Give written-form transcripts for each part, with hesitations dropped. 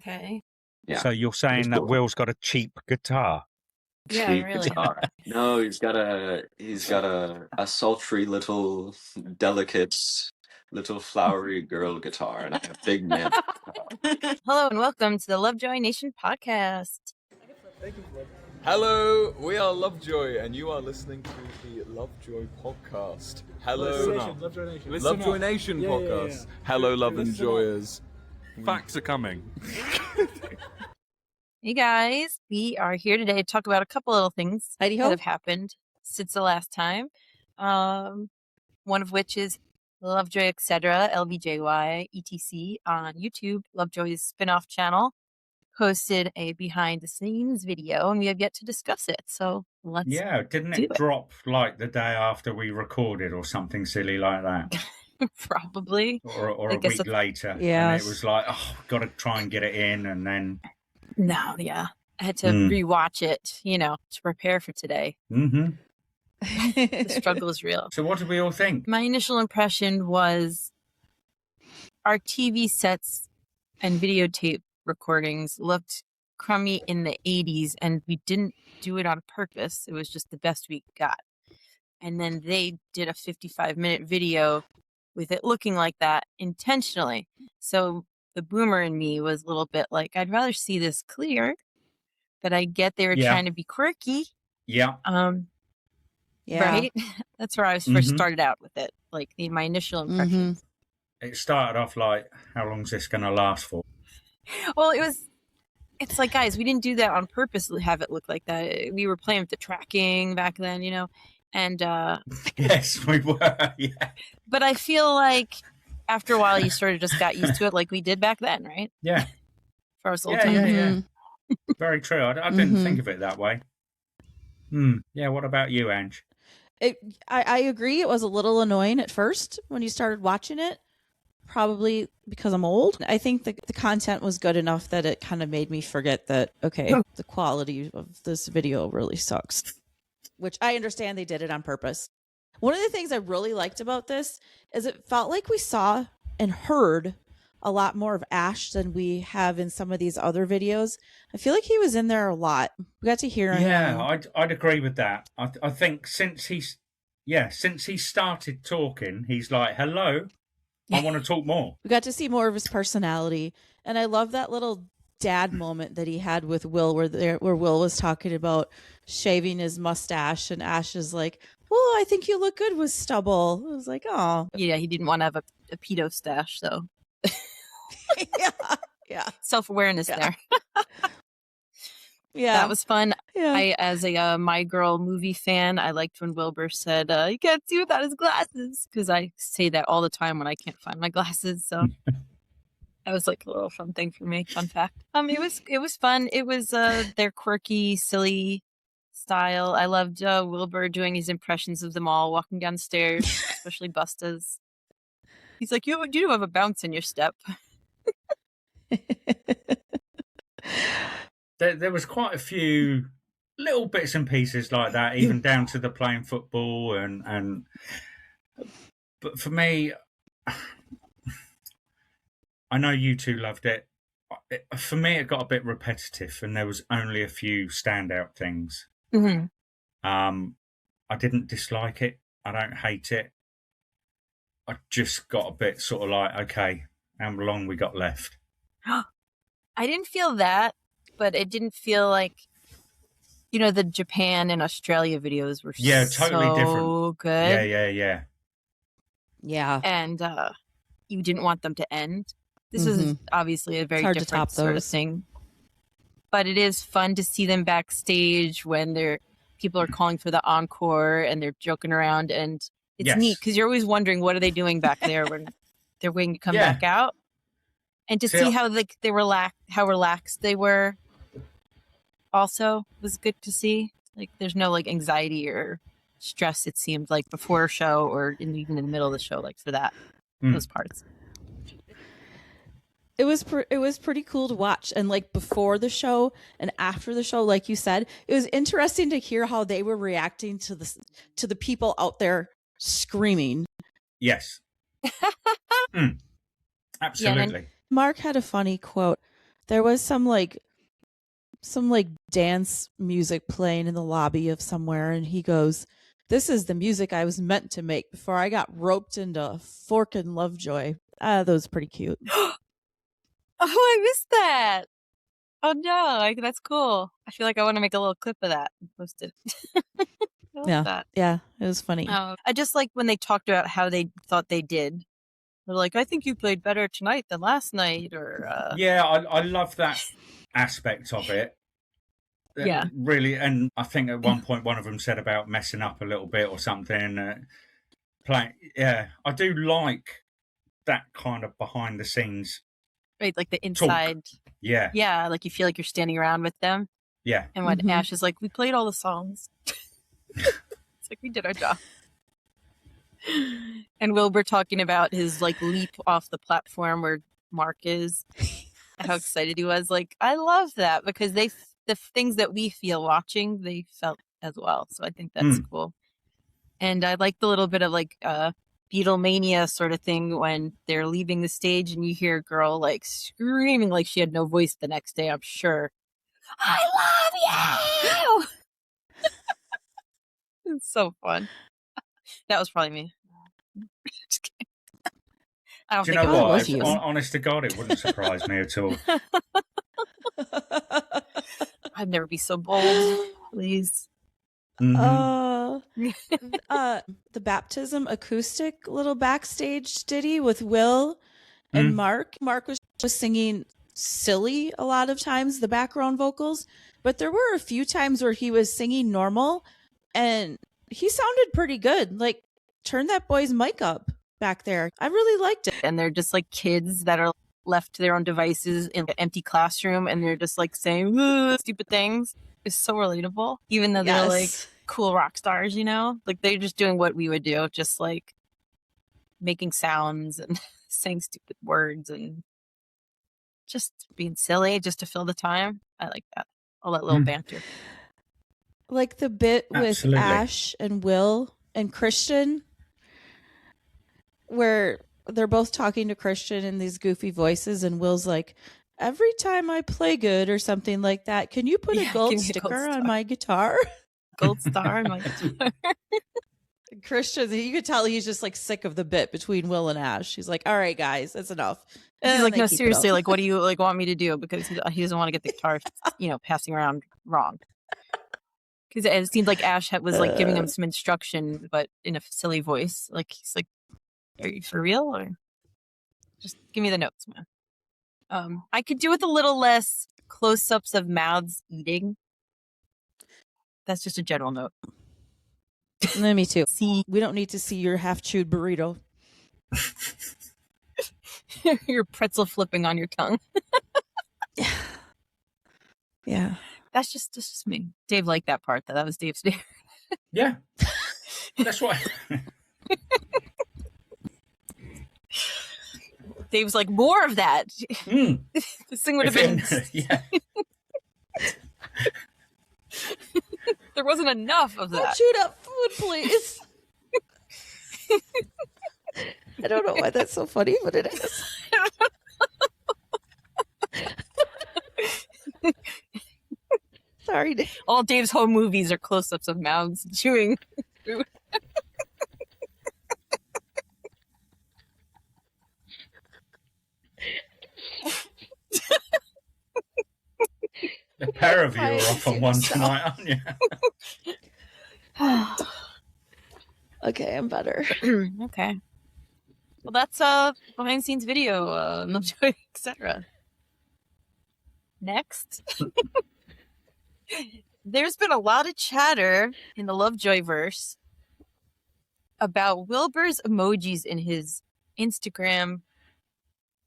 Okay. Yeah. So you're saying that Will's got a cheap guitar? Yeah, Cheap really. guitar. No, he's got a sultry little delicate little flowery girl guitar and a big man guitar. Hello and welcome to the Lovejoy Nation podcast. Hello, we are Lovejoy, and you are listening to the Lovejoy podcast. Hello, Lovejoy Nation podcast. Hello, Love Enjoyers. Facts are coming. Hey guys, we are here today to talk about a couple little things that have happened since the last time. One of which is Lovejoy Etc. LVJY ETC on YouTube. Lovejoy's spin-off channel posted a behind-the-scenes video, and we have yet to discuss it. So let's didn't it drop like the day after we recorded or something silly like that? Probably. Or a week later. Yeah. And it was like, oh, we've got to try and get it in, and then... No, yeah. I had to rewatch it, to prepare for today. Mm-hmm. The struggle is real. So what did we all think? My initial impression was our TV sets and videotape recordings looked crummy in the 80s, and we didn't do it on purpose. It was just the best we got. And then they did a 55-minute video with it looking like that intentionally. So the boomer in me was a little bit like, I'd rather see this clear, but I get they were trying to be quirky. Yeah. Right? That's where I was first started out with it, like my initial impressions. It started off like, how long is this going to last for? Well, it's like, guys, we didn't do that on purpose to have it look like that. We were playing with the tracking back then, and yes, we were. Yeah. But I feel like after a while, you sort of just got used to it, like we did back then, right? Yeah. For us old time. Yeah. Very true. I didn't think of it that way. Yeah. What about you, Ange? I agree. It was a little annoying at first when you started watching it, probably because I'm old. I think the content was good enough that it kind of made me forget that, the quality of this video really sucks, which I understand they did it on purpose. One of the things I really liked about this is it felt like we saw and heard a lot more of Ash than we have in some of these other videos. I feel like he was in there a lot. We got to hear him. Yeah, I'd agree with that. I think since he started talking, he's like, hello, I want to talk more. We got to see more of his personality. And I love that little dad moment that he had with Will where Will was talking about shaving his mustache and Ash is like, well, I think you look good with stubble. I was like, oh. Yeah, he didn't want to have a pedo stash, so. Yeah. Self-awareness there. Yeah. That was fun. Yeah. I, as a My Girl movie fan, I liked when Wilbur said, you can't see without his glasses, because I say that all the time when I can't find my glasses, so that was like a little fun thing for me. Fun fact. It was fun. It was their quirky, silly style. I loved Wilbur doing his impressions of them all walking down the stairs, especially Busta's. He's like, you do have a bounce in your step. There was quite a few little bits and pieces like that, even down to the playing football and. But for me, I know you two loved it. For me, it got a bit repetitive, and there was only a few standout things. Mm-hmm. I didn't dislike it. I don't hate it. I just got a bit sort of like, okay, how long we got left? I didn't feel that, but it didn't feel like, the Japan and Australia videos were totally so different. Good. Yeah. And you didn't want them to end. This is obviously a very different sort of thing. But it is fun to see them backstage when people are calling for the encore and they're joking around, and it's neat because you're always wondering what are they doing back there when they're waiting to come back out, and to see how how relaxed they were. Also, was good to see. Like, there's no anxiety or stress. It seemed like before a show or even in the middle of the show, for that those parts. It was pretty cool to watch, and before the show and after the show, like you said, it was interesting to hear how they were reacting to the people out there screaming. Yes. Absolutely. Mark had a funny quote There was some dance music playing in the lobby of somewhere, and he goes, "This is the music I was meant to make before I got roped into Forkin' Lovejoy." That was pretty cute. Oh, I missed that. Oh no, that's cool. I feel like I want to make a little clip of that and post it. I love that. Yeah, it was funny. I just like when they talked about how they thought they did. They're like, I think you played better tonight than last night, or yeah, I love that aspect of it. Yeah, really. And I think at one point one of them said about messing up a little bit or something. Yeah, I do like that kind of behind the scenes, right? Like the inside. Talk. Yeah, like you feel like you're standing around with them. Yeah, and when Ash is like, we played all the songs. It's like we did our job. And Wilbur talking about his like leap off the platform where Mark is, how excited he was. Like, I love that because the things that we feel watching, they felt as well. So I think that's cool. And I like the little bit of like Beatlemania sort of thing when they're leaving the stage and you hear a girl like screaming like she had no voice the next day, I'm sure. I love you! It's so fun. That was probably me. Just kidding. I don't Do think you know it what? Honest to God, it wouldn't surprise me at all. I'd never be so bold, please. The baptism acoustic little backstage ditty with Will and Mark. Mark was just singing silly a lot of times, the background vocals, but there were a few times where he was singing normal and he sounded pretty good. Like, turn that boy's mic up back there. I really liked it. And they're just like kids that are left to their own devices in an empty classroom and they're just like saying stupid things. It's so relatable, even though they're like cool rock stars, you know? Like they're just doing what we would do, just like making sounds and saying stupid words and just being silly just to fill the time. I like that. All that little banter. Like the bit with Ash and Will and Christian, where they're both talking to Christian in these goofy voices, and Will's like, every time I play good or something like that, can you put a gold sticker on my guitar? Gold star on my guitar. Christian, you could tell he's just like sick of the bit between Will and Ash. He's like, all right, guys, that's enough. And he's like, no, seriously, like, what do you like want me to do? Because he doesn't want to get the guitar, passing around wrong. Because it seemed like Ash was like giving him some instruction, but in a silly voice. Like he's like, "Are you for real? Or just give me the notes, man." I could do with a little less close-ups of mouths eating. That's just a general note. Me too. We don't need to see your half-chewed burrito. Your pretzel flipping on your tongue. Yeah. That's just me. Dave liked that part, though. That was Dave's favorite. Yeah. That's why. Dave's like, more of that. This thing would have been... Yeah. There wasn't enough of that. Chewed up food, please. I don't know why that's so funny, but it is. Sorry, Dave. All Dave's home movies are close-ups of mouths chewing food. The pair of you are off on one tonight, aren't you? Okay, I'm better. Okay. Well, that's behind the scenes video, Lovejoy, etc. Next. There's been a lot of chatter in the Lovejoy verse about Wilbur's emojis in his Instagram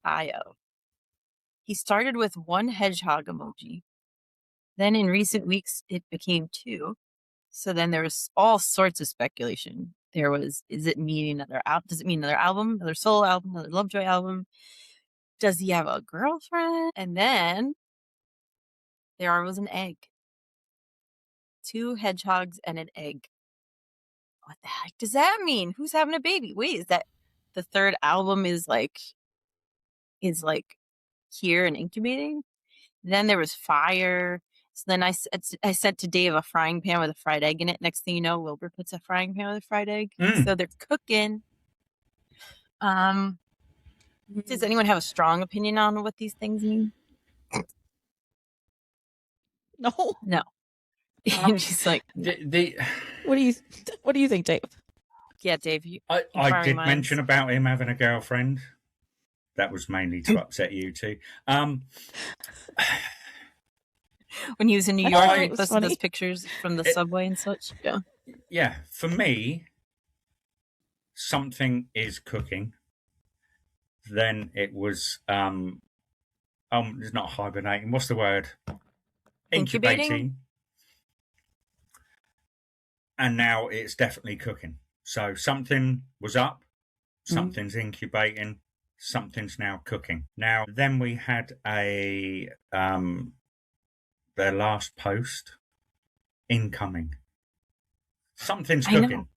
bio. He started with one hedgehog emoji. Then in recent weeks, it became two. So then there was all sorts of speculation. There was, does it mean another album, another solo album, another Lovejoy album? Does he have a girlfriend? And then there was an egg. 2 hedgehogs and an egg. What the heck does that mean? Who's having a baby? Wait, is that the third album is like here and incubating? Then there was fire. So then I sent to Dave a frying pan with a fried egg in it. Next thing you know, Wilbur puts a frying pan with a fried egg. So they're cooking. Does anyone have a strong opinion on what these things mean? No. She's like, what do you think, Dave? Yeah, Dave. I did mention about him having a girlfriend. That was mainly to upset you two. When he was in New York, he posted those pictures from the subway and such. Yeah. Yeah, for me, something is cooking. Then it was it's not hibernating. What's the word? Incubating. And now it's definitely cooking. So something was up, something's incubating, something's now cooking. Now, then we had their last post, incoming. Something's cooking.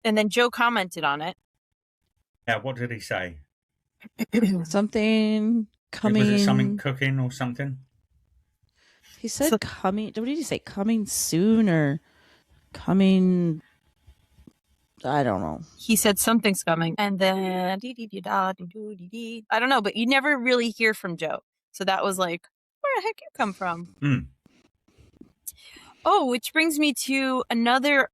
And then Joe commented on it. Yeah, what did he say? Something coming. Was it something cooking or something? He said coming. What did he say? Coming soon or coming? I don't know. He said something's coming. And then I don't know, but you never really hear from Joe. So that was like, where the heck you come from? Oh, which brings me to another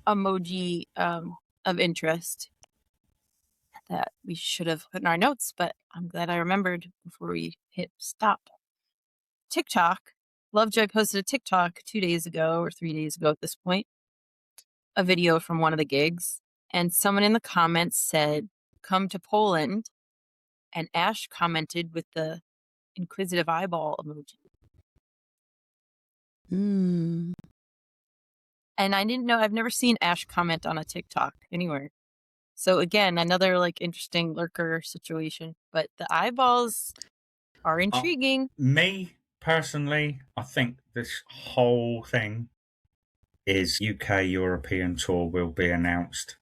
emoji of interest that we should have put in our notes, but I'm glad I remembered before we hit stop. TikTok. Lovejoy posted a TikTok 2 days ago or 3 days ago at this point, a video from one of the gigs, and someone in the comments said, "Come to Poland," and Ash commented with the inquisitive eyeball emoji. And I didn't know, I've never seen Ash comment on a TikTok anywhere. So again, another like interesting lurker situation, but the eyeballs are intriguing. Me personally, I think this whole thing is UK European tour will be announced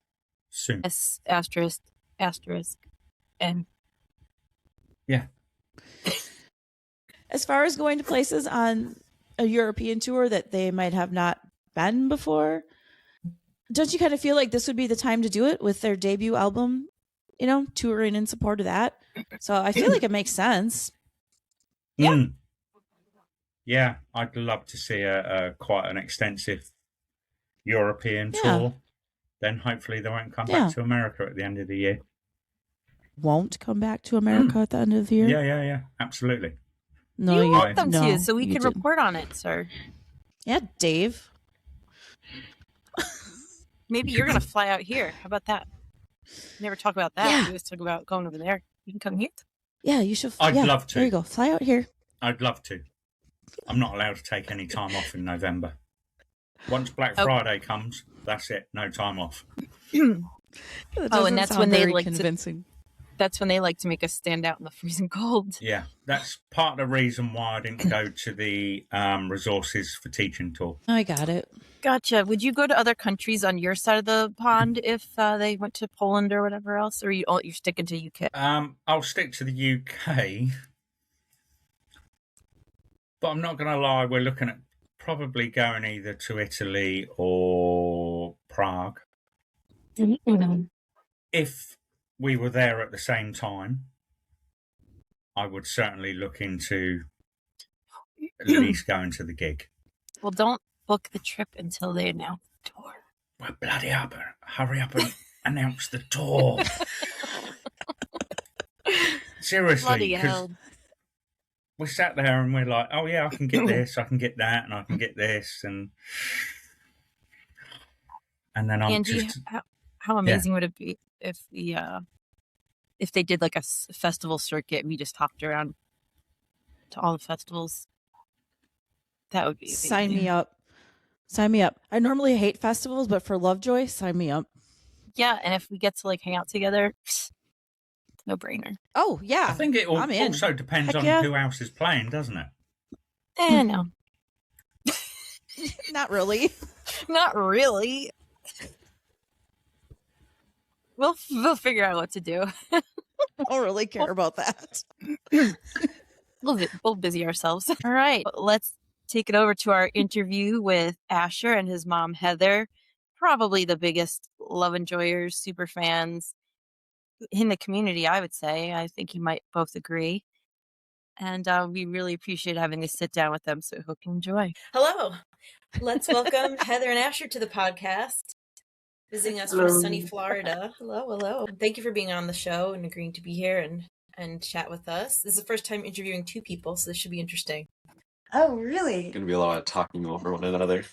soon. S asterisk. And yeah. As far as going to places on a European tour that they might have not been before, don't you kind of feel like this would be the time to do it with their debut album, you know, touring in support of that? So I feel like it makes sense. Yeah. Yeah, I'd love to see a quite an extensive European tour. Then hopefully they won't come back to America at the end of the year. Won't come back to America at the end of the year? Yeah, absolutely. No, you want them to, so we can report on it, sir. Yeah, Dave. Maybe you're going to fly out here. How about that? Never talk about that. Yeah. We always talk about going over there. You can come here. Yeah, you should. I'd love to. There you go. Fly out here. I'd love to. I'm not allowed to take any time off in November. Once Black Friday comes, that's it. No time off. And that's when they like convincing. That's when they like to make us stand out in the freezing cold. Yeah, that's part of the reason why I didn't go to the Resources for Teaching tour. I got it. Gotcha. Would you go to other countries on your side of the pond if they went to Poland or whatever else? Or you're sticking to UK? I'll stick to the UK. But I'm not going to lie, we're looking at probably going either to Italy or Prague. If we were there at the same time, I would certainly look into at least going to the gig. Well, don't book the trip until they announce the tour. Well, bloody hurry up and announce the tour. Seriously, because we sat there and we're like, oh yeah, I can get this, I can get that, and I can get this, and then I'm Angie, just... how amazing would it be if they did like a festival circuit and we just hopped around to all the festivals? That would be amazing. Sign me up. Sign me up. I normally hate festivals, but for Lovejoy, sign me up. Yeah, and if we get to like hang out together, no brainer. Oh yeah, I think it also depends on who else is playing, doesn't it? No. Not really. Not really. We'll figure out what to do. I don't really care about that. We'll busy ourselves. All right, let's take it over to our interview with Asher and his mom, Heather. Probably the biggest Lovejoyers, super fans in the community, I would say. I think you might both agree. And we really appreciate having to sit down with them, so I hope you enjoy. Hello. Let's welcome Heather and Asher to the podcast, visiting us from sunny Florida. Hello. Thank you for being on the show and agreeing to be here and chat with us. This is the first time interviewing two people, so this should be interesting. Oh, really? Going to be a lot of talking over one another.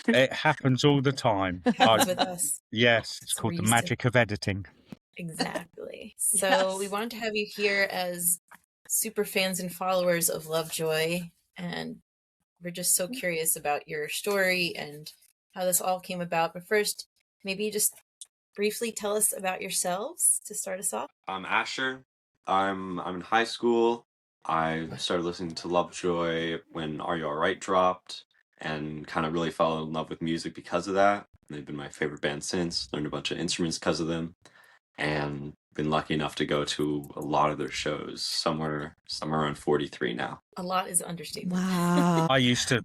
It happens all the time. Happens with us. Yes, it's called the magic of editing. Exactly. So we wanted to have you here as super fans and followers of Lovejoy, and we're just so curious about your story and how this all came about. But first, maybe just briefly tell us about yourselves to start us off. I'm Asher. I'm in high school. I started listening to Lovejoy when Are You Alright dropped, and kind of really fell in love with music because of that. They've been my favorite band since. Learned a bunch of instruments because of them, and been lucky enough to go to a lot of their shows. Somewhere around 43 now. A lot is understatement. Wow. I used to,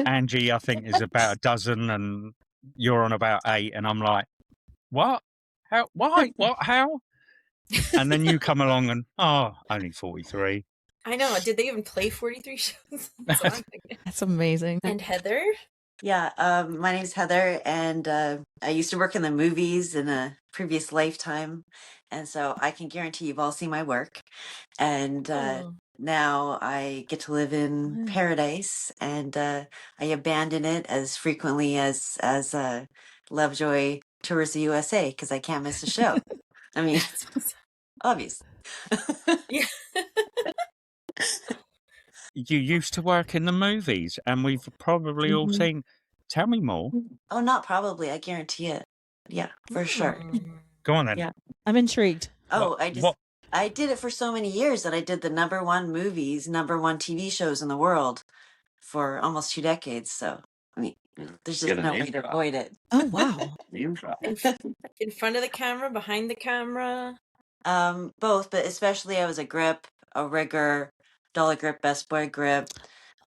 Angie, I think, is about a dozen, and you're on about 8, and I'm like, what? How? Why? What? How? And then you come along and, only 43. I know. Did they even play 43 shows? That's amazing. And Heather? Yeah, my name's Heather, and I used to work in the movies in a previous lifetime, and so I can guarantee you've all seen my work. And now I get to live in paradise, and I abandon it as frequently as Lovejoy tours the USA because I can't miss a show. I mean, obvious. Yeah. You used to work in the movies, and we've probably all seen. Tell me more. Oh, not probably. I guarantee it. Yeah, for sure. Go on then. Yeah. I'm intrigued. Oh, I did it for so many years that I did the #1 movies, #1 TV shows in the world for almost 2 decades. So, I mean, there's just no way to avoid it. Oh, wow. Name drop. In front of the camera, behind the camera? Both, but especially I was a grip, a rigger, dollar grip, best boy grip,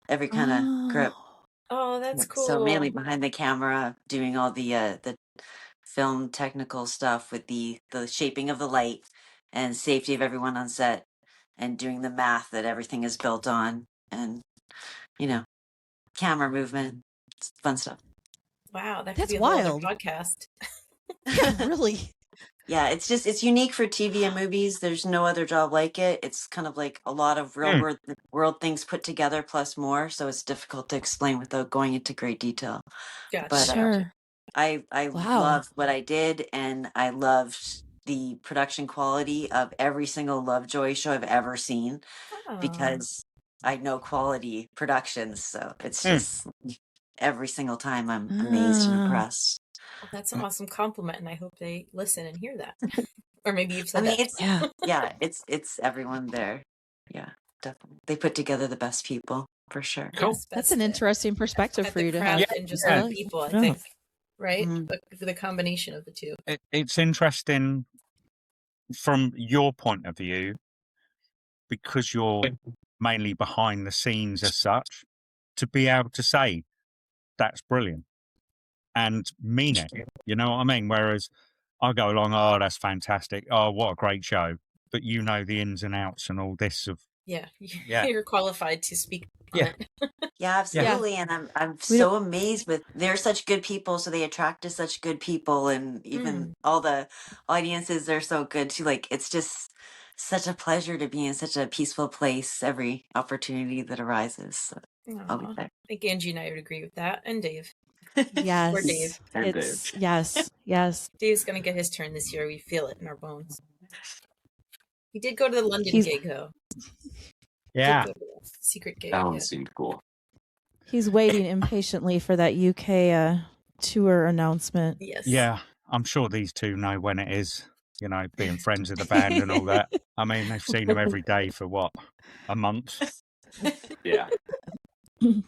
every kind of grip. Oh, that's cool. So mainly behind the camera, doing all the film technical stuff with the shaping of the light and safety of everyone on set, and doing the math that everything is built on, and camera movement, it's fun stuff. Wow, that could That's be a whole wild. other podcast. Yeah, really. Yeah, it's unique for TV and movies. There's no other job like it. It's kind of like a lot of real world things put together plus more, so it's difficult to explain without going into great detail. Gotcha. But Sure. I Wow. loved what I did, and I loved the production quality of every single Lovejoy show I've ever seen, because I know quality productions, so it's just every single time I'm amazed and impressed. Well, that's an awesome compliment, and I hope they listen and hear that. Or maybe you've I said mean, that. it's everyone there. Yeah, definitely. They put together the best people for sure. Cool. Yes, That's an interesting perspective for you to have. And just the people, I think. Right? Mm-hmm. The combination of the two. It's interesting from your point of view, because you're mainly behind the scenes as such, to be able to say that's brilliant and mean it. You know what I mean? Whereas I go along, oh, that's fantastic. Oh, what a great show. But you know the ins and outs and all this of. Yeah. You're qualified to speak on it. Yeah, absolutely. And I'm so amazed with, they're such good people, so they attract to such good people, and even all the audiences, they're so good too. Like, it's just such a pleasure to be in such a peaceful place every opportunity that arises. So I'll be there. I think Angie and I would agree with that. And Dave. Yes. Or Dave. And Dave. Yes. Dave's going to get his turn this year. We feel it in our bones. He did go to the London gig, though. Yeah. Secret gig. That one seemed cool. He's waiting impatiently for that UK tour announcement. Yes. Yeah. I'm sure these two know when it is, being friends of the band and all that. I mean, they've seen him every day for what? A month? Yeah.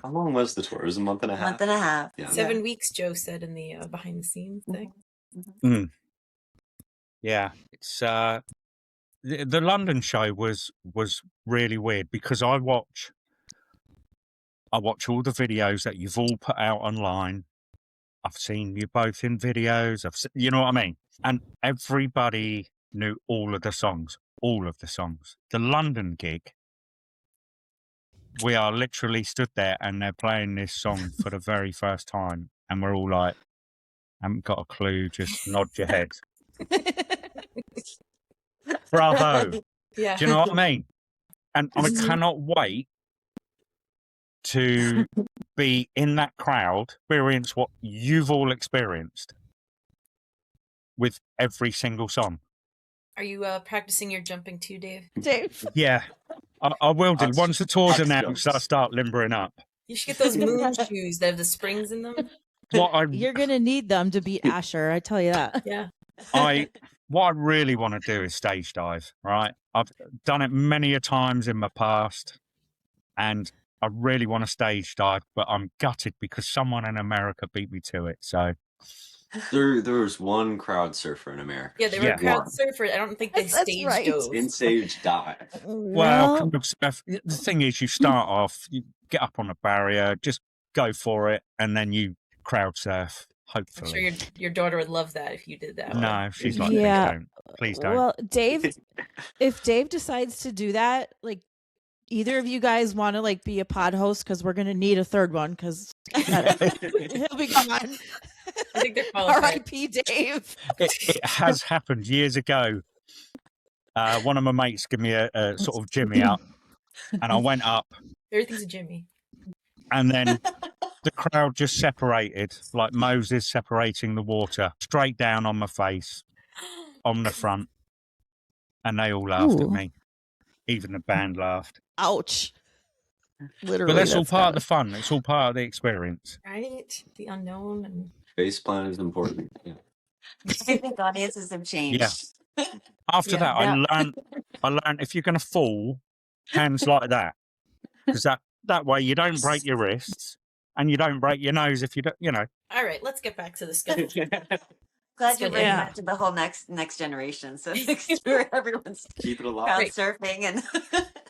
How long was the tour? It was a month and a half. Month and a half. Yeah. 7 weeks, Joe said in the behind the scenes thing. Yeah. It's the London show was really weird because I watch all the videos that you've all put out online. I've seen you both in videos. You know what I mean? And everybody knew all of the songs. The London gig, we are literally stood there and they're playing this song for the very first time. And we're all like, haven't got a clue, just nod your head. Bravo. Yeah. Do you know what I mean? And I cannot wait to be in that crowd, experience what you've all experienced with every single song. Are you practicing your jumping too, Dave? Yeah, I will do. Once the tour's announced, I'll start limbering up. You should get those moon shoes that have the springs in them. You're going to need them to beat Asher, I tell you that. Yeah. What I really want to do is stage dive, right? I've done it many a times in my past, and I really want to stage dive, but I'm gutted because someone in America beat me to it, so... There was one crowd surfer in America. Yeah, they were a crowd surfer. I don't think they stage dove. In stage dive. Well, the thing is, you start off, you get up on a barrier, just go for it, and then you crowd surf, hopefully. I'm sure your daughter would love that if you did that. No, she's like, please don't. Well, Dave, if Dave decides to do that, like, either of you guys want to like be a pod host, because we're going to need a third one because he'll be gone. I think they're qualified. R.I.P. Dave. It has happened years ago. One of my mates gave me a sort of jimmy up, and I went up. Everything's a jimmy. And then the crowd just separated, like Moses separating the water, straight down on my face, on the front. And they all laughed at me. Even the band laughed. Ouch. Literally. But that's all part of the fun. It's all part of the experience. Right? The unknown. And Face plan is important. Yeah. I think audiences have changed. Yeah. After that, I learned if you're going to fall, hands like that. Because that way you don't break your wrists and you don't break your nose if you don't, you know. All right, let's get back to the schedule. Glad you're bringing that to the whole next generation. So next year everyone's keep it alive. Crowd surfing and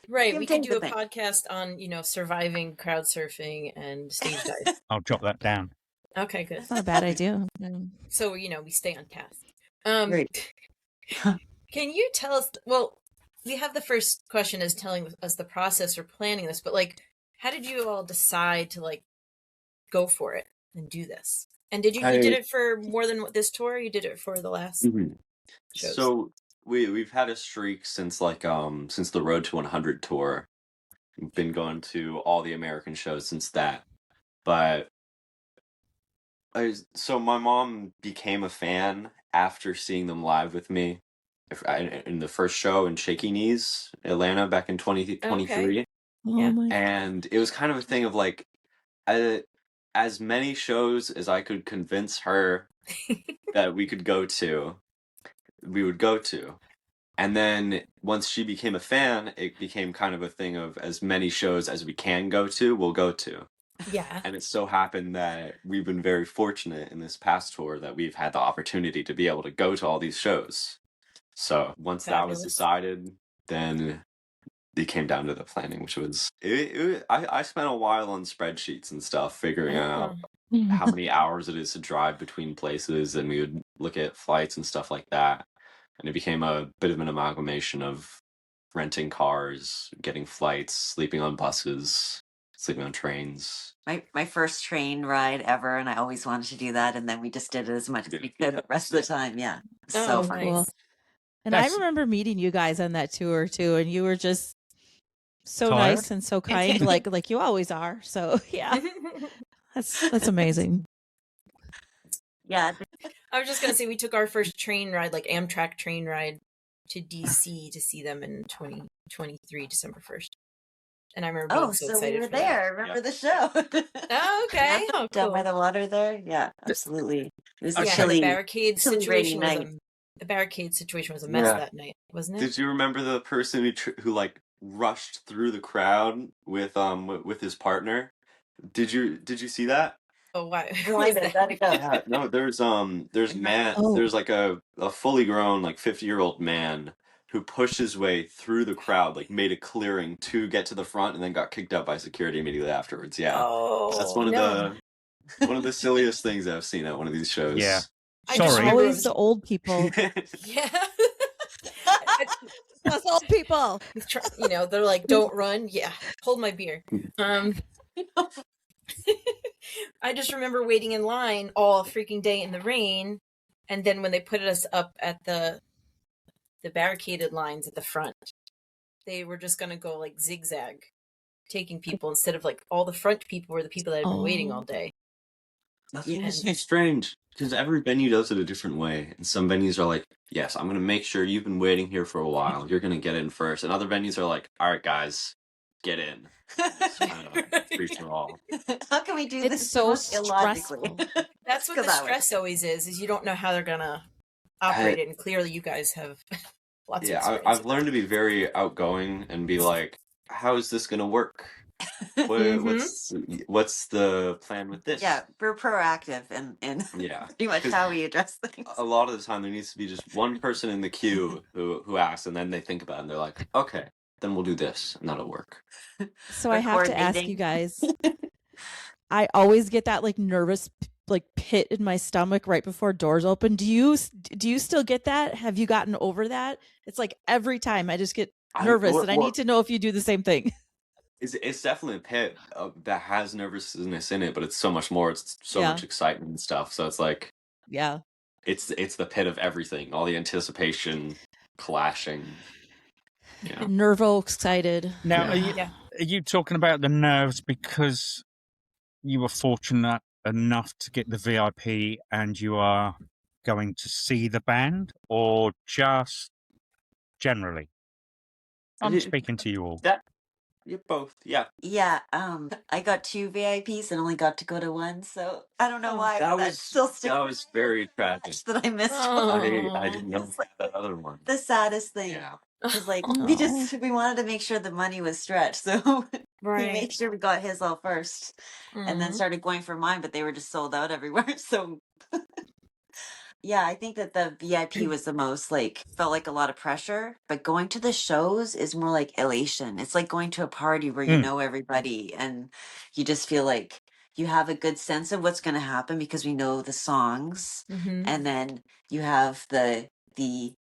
right. We can do a podcast on, surviving crowd surfing and stage dive. I'll jot that down. Okay, good. That's not a bad idea. So, we stay on task. Great. Can you tell us, well, we have the first question as telling us the process for planning this, but how did you all decide to go for it and do this? And did you did it for more than this tour? You did it for the last shows? So we've had a streak since since the Road to 100 tour. We've been going to all the American shows since that. But so my mom became a fan after seeing them live with me in the first show in Shaky Knees, Atlanta, back in 2023. Okay. Yeah. And it was kind of a thing of as many shows as I could convince her that we could go to, we would go to. And then once she became a fan, it became kind of a thing of as many shows as we can go to, we'll go to. Yeah. And it so happened that we've been very fortunate in this past tour that we've had the opportunity to be able to go to all these shows. So once that was decided, then it came down to the planning, which was I spent a while on spreadsheets and stuff figuring out how many hours it is to drive between places, and we would look at flights and stuff like that. And it became a bit of an amalgamation of renting cars, getting flights, sleeping on buses, sleeping on trains. My first train ride ever, and I always wanted to do that, and then we just did it as much as we could the rest of the time. Yeah. So fun. Cool. And I remember meeting you guys on that tour too, and you were just so nice and so kind, like you always are. So yeah, that's amazing. Yeah, I was just gonna say we took our first train ride, Amtrak train ride, to DC to see them in 2023 December 1st, and I remember being so excited. We were there. Remember the show? Oh, okay. Yeah, cool. Down by the water there. Yeah, absolutely. It was a chilly, the barricade situation night. The barricade situation was a mess that night, wasn't it? Did you remember the person who rushed through the crowd with his partner? Did you see that? Oh, why? No, there's man. There's a fully grown 50-year-old man who pushed his way through the crowd, like made a clearing to get to the front, and then got kicked out by security immediately afterwards. Yeah, that's one of the silliest things I've seen at one of these shows. Yeah. Sorry. Always the old people. Yeah. Us old people. You know, they're like, don't run. Yeah, hold my beer. I just remember waiting in line all freaking day in the rain, and then when they put us up at the barricaded lines at the front, they were just gonna go like zigzag, taking people instead of like all the front people were the people that had been waiting all day. That's strange, because every venue does it a different way, and some venues are like, yes, I'm going to make sure you've been waiting here for a while, you're going to get in first, and other venues are like, all right, guys, get in. It's kind of free for all. How can we do it's this so illogically? That's what the stress always is you don't know how they're going to operate it, and clearly you guys have lots of experience. I've learned to be very outgoing and be like, how is this going to work? What's the plan with this? Yeah, we're proactive and pretty much how we address things. A lot of the time there needs to be just one person in the queue who asks, and then they think about it and they're like, okay, then we'll do this and that'll work. So I have to ask you guys, I always get that like nervous like pit in my stomach right before doors open. Do you still get that? Have you gotten over that? It's like every time I just get nervous, and I need to know if you do the same thing. It's definitely a pit that has nervousness in it, but it's so much more. It's so much excitement and stuff. So it's like, it's the pit of everything. All the anticipation, clashing. Yeah. Nervo excited. Now, are you talking about the nerves because you were fortunate enough to get the VIP and you are going to see the band, or just generally? I'm speaking to you all. You're both, yeah. Yeah, I got 2 VIPs and only got to go to one, so I don't know why that was very tragic. That I missed one. I didn't know that other one. The saddest thing. Yeah. Because like we wanted to make sure the money was stretched, so we made sure we got his all first, and then started going for mine, but they were just sold out everywhere. So yeah, I think that the VIP was the most like felt like a lot of pressure, but going to the shows is more like elation. It's like going to a party where you know everybody and you just feel like you have a good sense of what's going to happen because we know the songs, and then you have the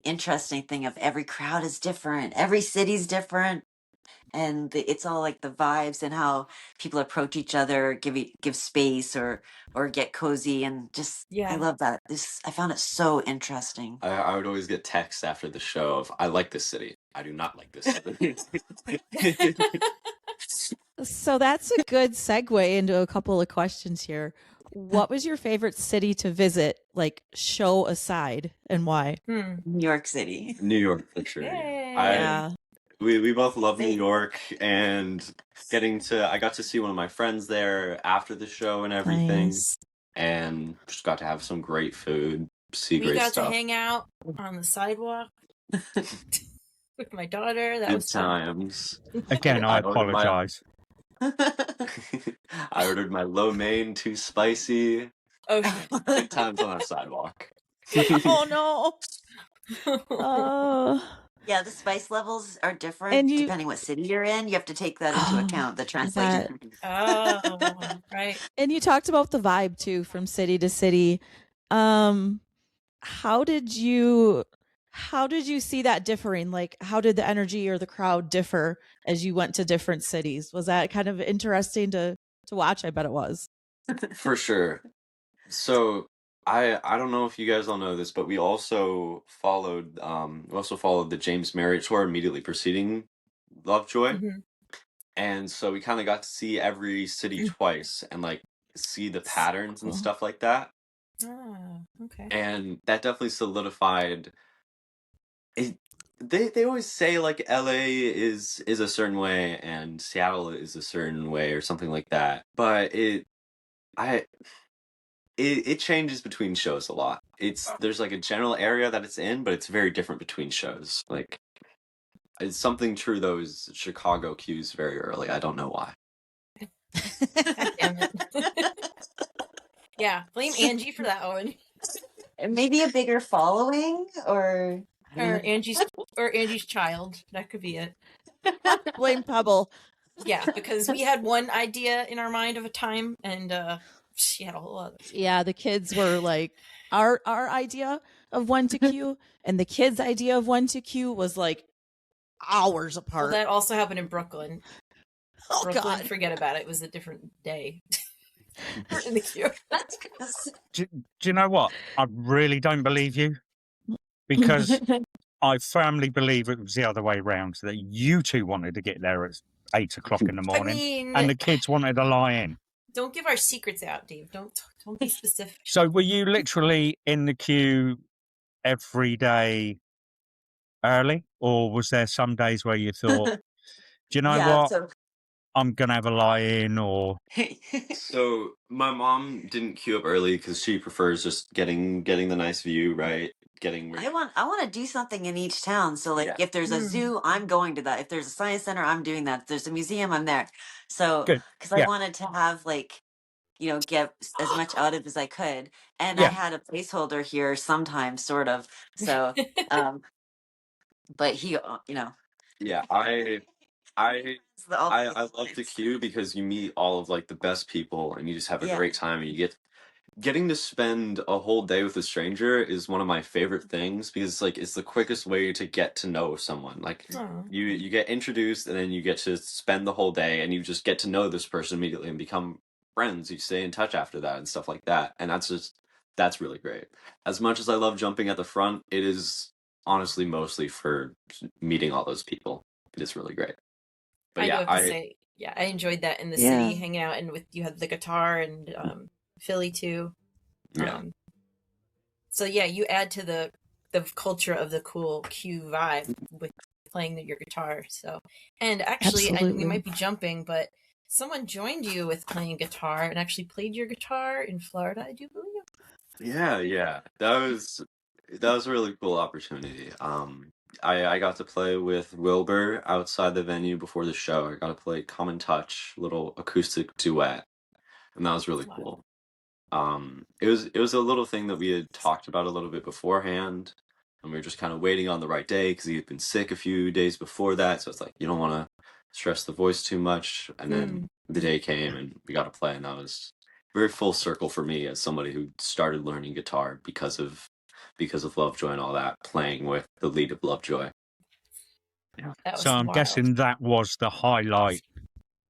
interesting thing of every crowd is different, every city's different, and it's all like the vibes and how people approach each other, give space or get cozy, and just I love that. I found it so interesting. I would always get texts after the show of, I like this city, I do not like this city. So that's a good segue into a couple of questions here. What was your favorite city to visit, like show aside, and why? New York City. New York, for sure. We both love New York, and I got to see one of my friends there after the show and everything, and just got to have some great food, see great stuff. We got to hang out on the sidewalk with my daughter. That was times. Again, I apologize. I ordered my lo mein too spicy. Good times on that sidewalk. Oh no. Yeah, the spice levels are different depending what city you're in. You have to take that into account, the translation. Right. And you talked about the vibe too, from city to city. How did you see that differing? Like, how did the energy or the crowd differ as you went to different cities? Was that kind of interesting to watch? I bet it was. For sure. So I don't know if you guys all know this, but we also followed the James Marriott tour immediately preceding Lovejoy. And so we kind of got to see every city twice and like see the patterns and stuff like that. Okay. And that definitely solidified it. They always say like LA is a certain way and Seattle is a certain way or something like that. But it changes between shows a lot. There's like a general area that it's in, but it's very different between shows. Like, it's something true though is Chicago cues very early. I don't know why. Damn it. Yeah, blame Angie for that one. Maybe a bigger following, or Or Angie's child. That could be it. Blame Pebble. Yeah, because we had one idea in our mind of a time, and she had a whole other. Yeah, the kids were like our idea of when to cue, and the kids' idea of when to cue was like hours apart. Well, that also happened in Brooklyn. Oh, Brooklyn, God. forget about it. It was a different day. In the queue. Do you know what? I really don't believe you, because I firmly believe it was the other way around, that you two wanted to get there at 8 o'clock in the morning, and the kids wanted to lie in. Don't give our secrets out, Dave. Don't be specific. So were you literally in the queue every day early, or was there some days where you thought, do you know what? I'm going to have a lie in, or... So my mom didn't queue up early because she prefers just getting the nice view, right? I want to do something in each town. So like if there's a zoo, I'm going to that. If there's a science center, I'm doing that. If there's a museum, I'm there. So because I wanted to have like, you know, get as much out of as I could. And I had a placeholder here sometimes, sort of. So but he, you know. Yeah, I love the queue because you meet all of like the best people and you just have a great time, and getting to spend a whole day with a stranger is one of my favorite things, because it's the quickest way to get to know someone. Like you get introduced, and then you get to spend the whole day, and you just get to know this person immediately and become friends. You stay in touch after that and stuff like that, and that's really great. As much as I love jumping at the front, it is honestly mostly for meeting all those people. It is really great. But I enjoyed that in the city, hanging out, and you had the guitar and Philly too. So yeah, you add to the culture of the cool Q vibe with playing your guitar. So, and actually, we might be jumping, but someone joined you with playing guitar and actually played your guitar in Florida, I do believe. Yeah, that was a really cool opportunity. I got to play with Wilbur outside the venue before the show. I got to play Common Touch, little acoustic duet, and that was really cool. It was a little thing that we had talked about a little bit beforehand, and we were just kind of waiting on the right day because he had been sick a few days before that. So it's like, you don't want to stress the voice too much. And then the day came and we got to play, and that was very full circle for me as somebody who started learning guitar because of Lovejoy and all that, playing with the lead of Lovejoy. Yeah. So I'm guessing that was the highlight.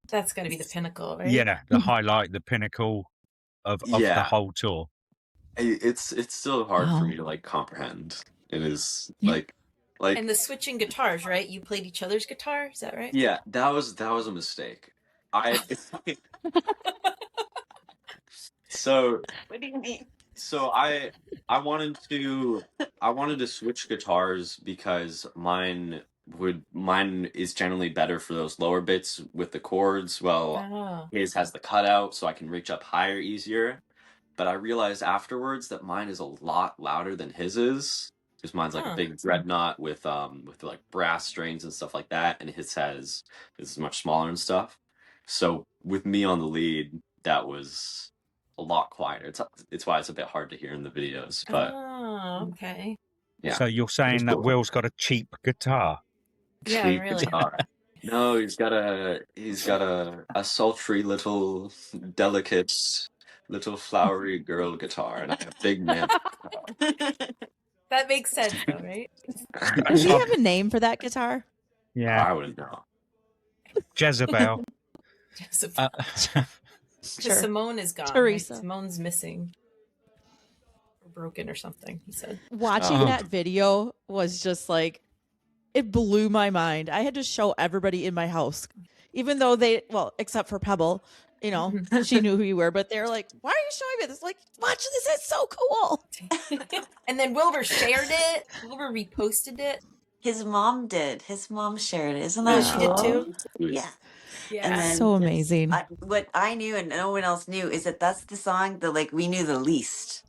That's got to be the pinnacle, right? Yeah, the highlight, the pinnacle of the whole tour. It's still hard for me to like comprehend. It is like and the switching guitars, right? You played each other's guitar, is that right? Yeah, that was a mistake. So what do you mean? So I wanted to switch guitars because mine is generally better for those lower bits with the chords. Well, his has the cutout, so I can reach up higher easier. But I realized afterwards that mine is a lot louder than his is, because mine's like a big dreadnought with like brass strings and stuff like that, and his is much smaller and stuff. So with me on the lead, that was a lot quieter. It's why it's a bit hard to hear in the videos. But okay. Yeah. So you're saying that Will's got a cheap guitar? Yeah, cheap really. guitar. No, he's got a sultry little delicate little flowery girl guitar, and I have a big man guitar. That makes sense though, right? Does he have a name for that guitar? Yeah, I wouldn't know. Jezebel. Jezebel. Sure. Simone is gone. Teresa. Right? Simone's missing. Or broken or something, he said. Watching that video was just like, it blew my mind. I had to show everybody in my house. Even though except for Pebble, you know, she knew who you were, but they're like, why are you showing me this? Like, watch this, it's so cool. And then Wilbur shared it. Wilbur reposted it. His mom did. His mom shared it. Isn't that she did too? Yeah. Yeah. And then so amazing. What I knew and no one else knew is that's the song that like we knew the least.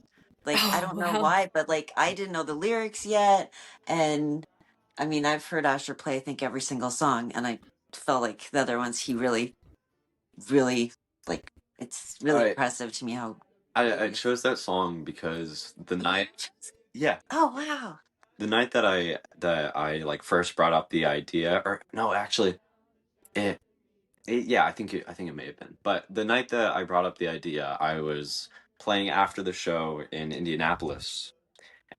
Like I don't know why, but like I didn't know the lyrics yet. And I mean, I've heard Asher play I think every single song, and I felt like the other ones he really, really like. It's really impressive to me how I chose that song because the night. Yeah. Oh wow. the night that I like first brought up the idea, or no, actually, yeah, I think it may have been. But the night that I brought up the idea, I was playing after the show in Indianapolis,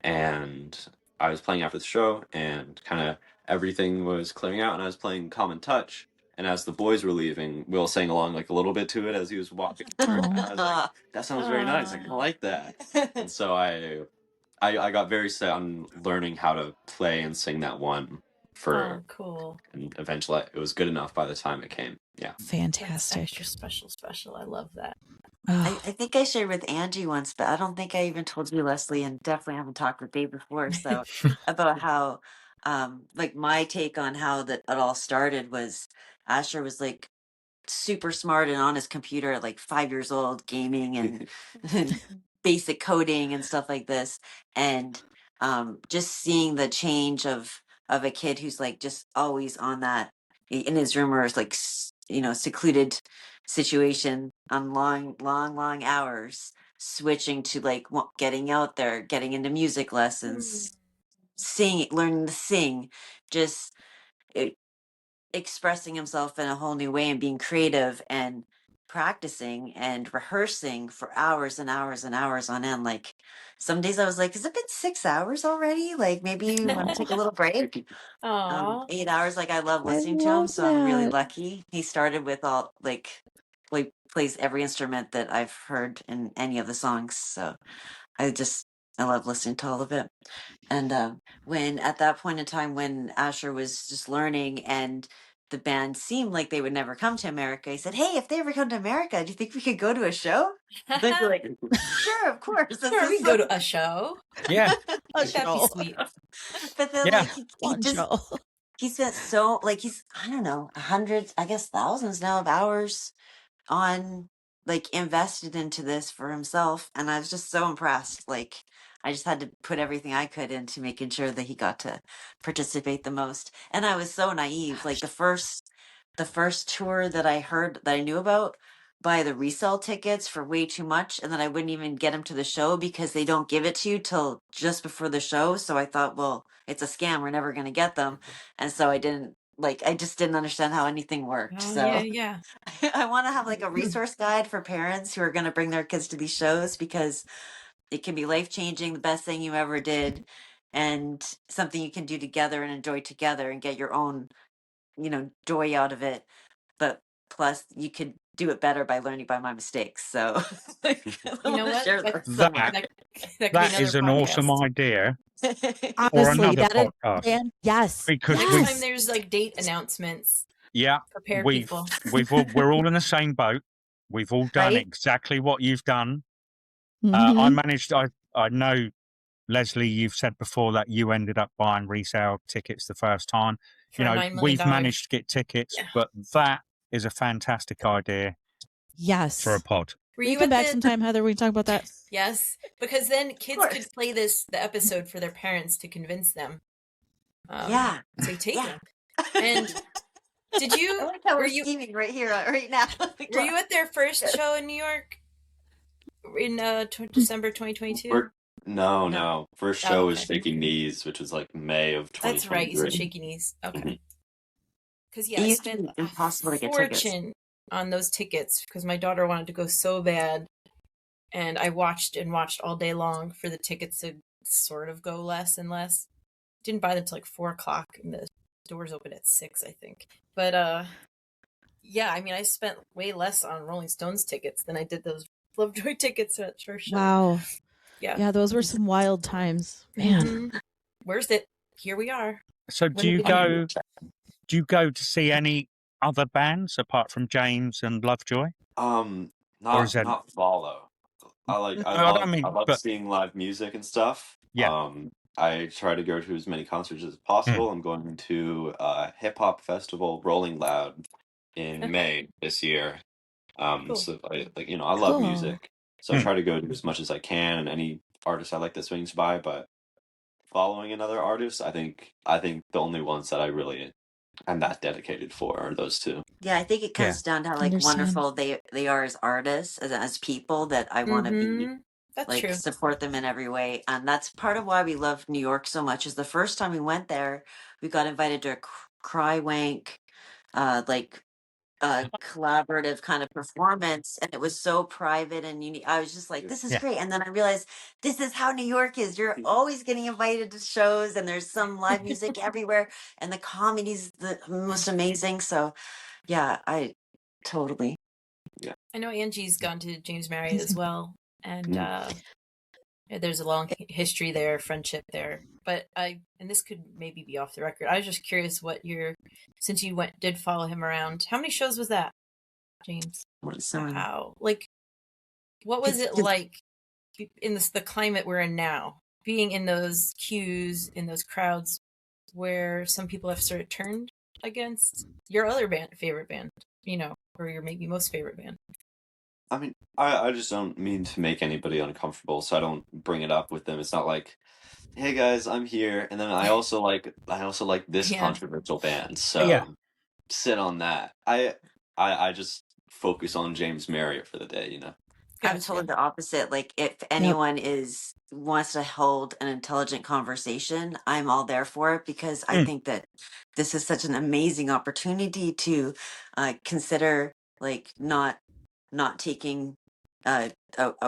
and I was playing after the show, and kind of everything was clearing out, and I was playing Common Touch. And as the boys were leaving, Will sang along like a little bit to it as he was walking through. And I was like, "That sounds very nice. I kind of like that." And so I got very set on learning how to play and sing that one for. Cool. And eventually, it was good enough by the time it came. Yeah. Fantastic. Extra special. I love that. I think I shared with Angie once, but I don't think I even told you, Lesley, and definitely haven't talked with Dave before. So about how, like my take on how that it all started was Asher was like super smart and on his computer at like 5 years old, gaming and basic coding and stuff like this, and just seeing the change of a kid who's like just always on that in his room or is like secluded situation on long hours, switching to like getting out there, getting into music lessons, learning to sing, just expressing himself in a whole new way and being creative and practicing and rehearsing for hours and hours and hours on end. Like some days I was like, has it been 6 hours already? Like maybe you want to take a little break. 8 hours. Like I love listening to him, so I'm really lucky. He started with all like plays every instrument that I've heard in any of the songs. So I love listening to all of it. And when at that point in time when Asher was just learning and the band seemed like they would never come to America, he said, "Hey, if they ever come to America, do you think we could go to a show?" They'd be like, "Sure, of course. Sure, we can go to a show." Yeah. That'd be sweet. But then Yeah. like he spent so like he's I don't know hundreds, I guess thousands now of hours on like invested into this for himself, and I was just so impressed. Like I just had to put everything I could into making sure that he got to participate the most. And I was so naive. Like the first tour that I heard that I knew about, buy the resale tickets for way too much, and then I wouldn't even get him to the show because they don't give it to you till just before the show. So I thought, well, it's a scam, we're never going to get them. And so I just didn't understand how anything worked. So yeah. I want to have like a resource guide for parents who are going to bring their kids to these shows, because it can be life-changing, the best thing you ever did, and something you can do together and enjoy together and get your own, joy out of it. But plus, you could do it better by learning by my mistakes. So, you know what? That is an awesome idea. Honestly, that is, yes. Because next time there's like date announcements. Yeah, prepare people. We're all in the same boat. We've all done exactly what you've done. I know, Lesley, you've said before that you ended up buying resale tickets the first time. We've managed to get tickets, but that is a fantastic idea. Yes. For a pod. Will you come back sometime, Heather? We can talk about that. Yes, because then kids could play the episode for their parents to convince them. So take them. And did you? I like how we're scheming right here, right now. Were you at their first show in New York in December 2022? No. First show was Shaky Knees, which was like May of 2023. That's right. You said Shaky Knees. Okay. Because Mm-hmm. I spent impossible to get fortune on those tickets because my daughter wanted to go so bad, and I watched all day long for the tickets to sort of go less and less. Didn't buy them till like 4:00, and the doors open at 6, I think. But yeah, I mean, I spent way less on Rolling Stones tickets than I did those Lovejoy tickets at first show. Wow. Yeah, those were some wild times, man. Mm-hmm. Where's it? Here we are. So do you go to see any other bands apart from James and Lovejoy? Not follow. I love seeing live music and stuff. Yeah. I try to go to as many concerts as possible. I'm going to a hip hop festival, Rolling Loud, in May this year. Cool. So I love music, so I try to go to as much as I can, and any artist I like that swings by. But following another artist, I think the only ones that I really am that dedicated for are those two. Yeah, I think it comes down to how wonderful they are as artists, as people that I want to be That's like true. support them in every way. And that's part of why we love New York so much. Is the first time we went there, we got invited to a cry wank, like collaborative kind of performance, and it was so private and unique. I was just like, this is great. And then I realized this is how New York is. You're always getting invited to shows, and there's some live music everywhere, and the comedy's the most amazing. So yeah, I totally. I know Angie's gone to James Marriott as well, and there's a long history there, friendship there. But and this could maybe be off the record. I was just curious since you did follow him around, how many shows was that, James? Wow. Like, what was it like in the climate we're in now, being in those queues, in those crowds, where some people have sort of turned against your other favorite band, or your maybe most favorite band? I mean, I just don't mean to make anybody uncomfortable, so I don't bring it up with them. It's not like, hey guys, I'm here, and then I also like this controversial band, so sit on that. I just focus on James Marriott for the day, I'm totally the opposite. Like, if anyone wants to hold an intelligent conversation, I'm all there for it, because I think that this is such an amazing opportunity to consider, like, not taking a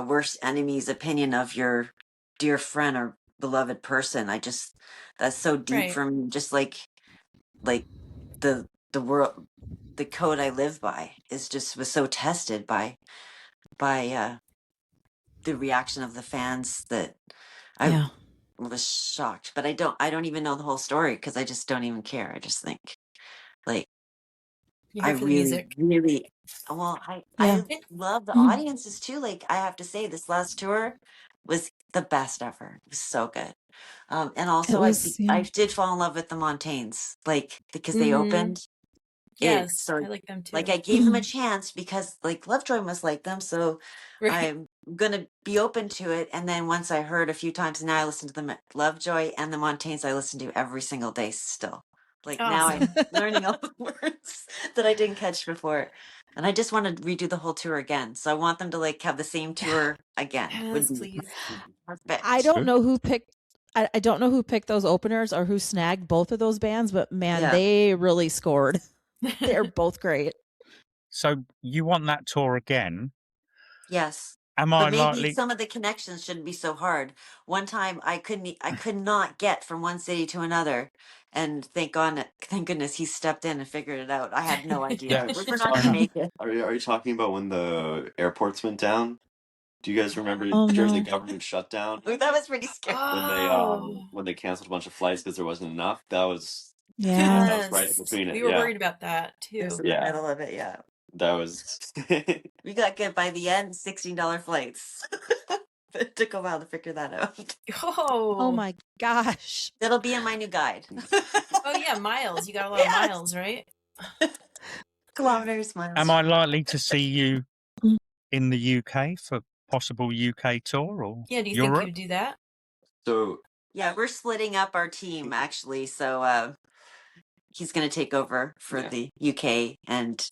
worse enemy's opinion of your dear friend or beloved person. That's so deep for me. Just like the world, the code I live by was so tested by the reaction of the fans that I was shocked. But I don't even know the whole story, because I just don't even care. I just think, like, I really, really, well, I love the audiences too. Like, I have to say, this last tour was the best ever. It was so good. And also I did fall in love with the Montaignes, like, because they opened. Yes, I like them too. Like, I gave them a chance because, like, Lovejoy must like them, so I'm gonna be open to it. And then once I heard a few times, now I listen to them at Lovejoy and the Montaignes. I listen to every single day still. Like, now I'm learning all the words that I didn't catch before, and I just want to redo the whole tour again. So I want them to, like, have the same tour again. Yes, please. Perfect. I don't know who picked. I don't know who picked those openers or who snagged both of those bands, but man, they really scored. They're both great. So you want that tour again? Yes. Am I But maybe likely? some of the connections shouldn't be so hard. One time I could not get from one city to another, and thank goodness he stepped in and figured it out. I had no idea. We're not gonna make it. Are you talking about when the airports went down? Do you guys remember during the government shutdown? Ooh, that was pretty scary. When they canceled a bunch of flights because there wasn't enough. That was right in between it. We were worried about that too. It was in the middle of it, That was. We got good by the end. $16 flights. It took a while to figure that out. Oh my gosh! It'll be in my new guide. Oh yeah, miles. You got a lot of miles, right? Kilometers, miles. Am I likely to see you in the UK for possible UK tour, or do you Europe? think you would do that? So yeah, we're splitting up our team actually. So he's going to take over for the UK and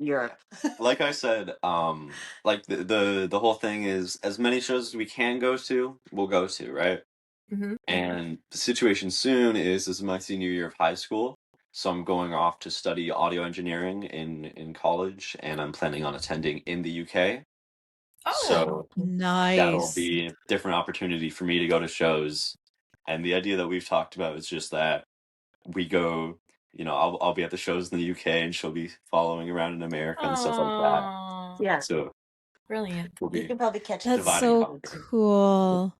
Europe. Like I said, like the whole thing is, as many shows as we can go to, we'll go to, right? Mm-hmm. And the situation soon is, this is my senior year of high school, so I'm going off to study audio engineering in college, and I'm planning on attending in the UK. Oh, so nice. That'll be a different opportunity for me to go to shows. And the idea that we've talked about is just that we go, I'll be at the shows in the UK, and she'll be following around in America and stuff like that. Yeah. So brilliant. You can probably catch That's so cool.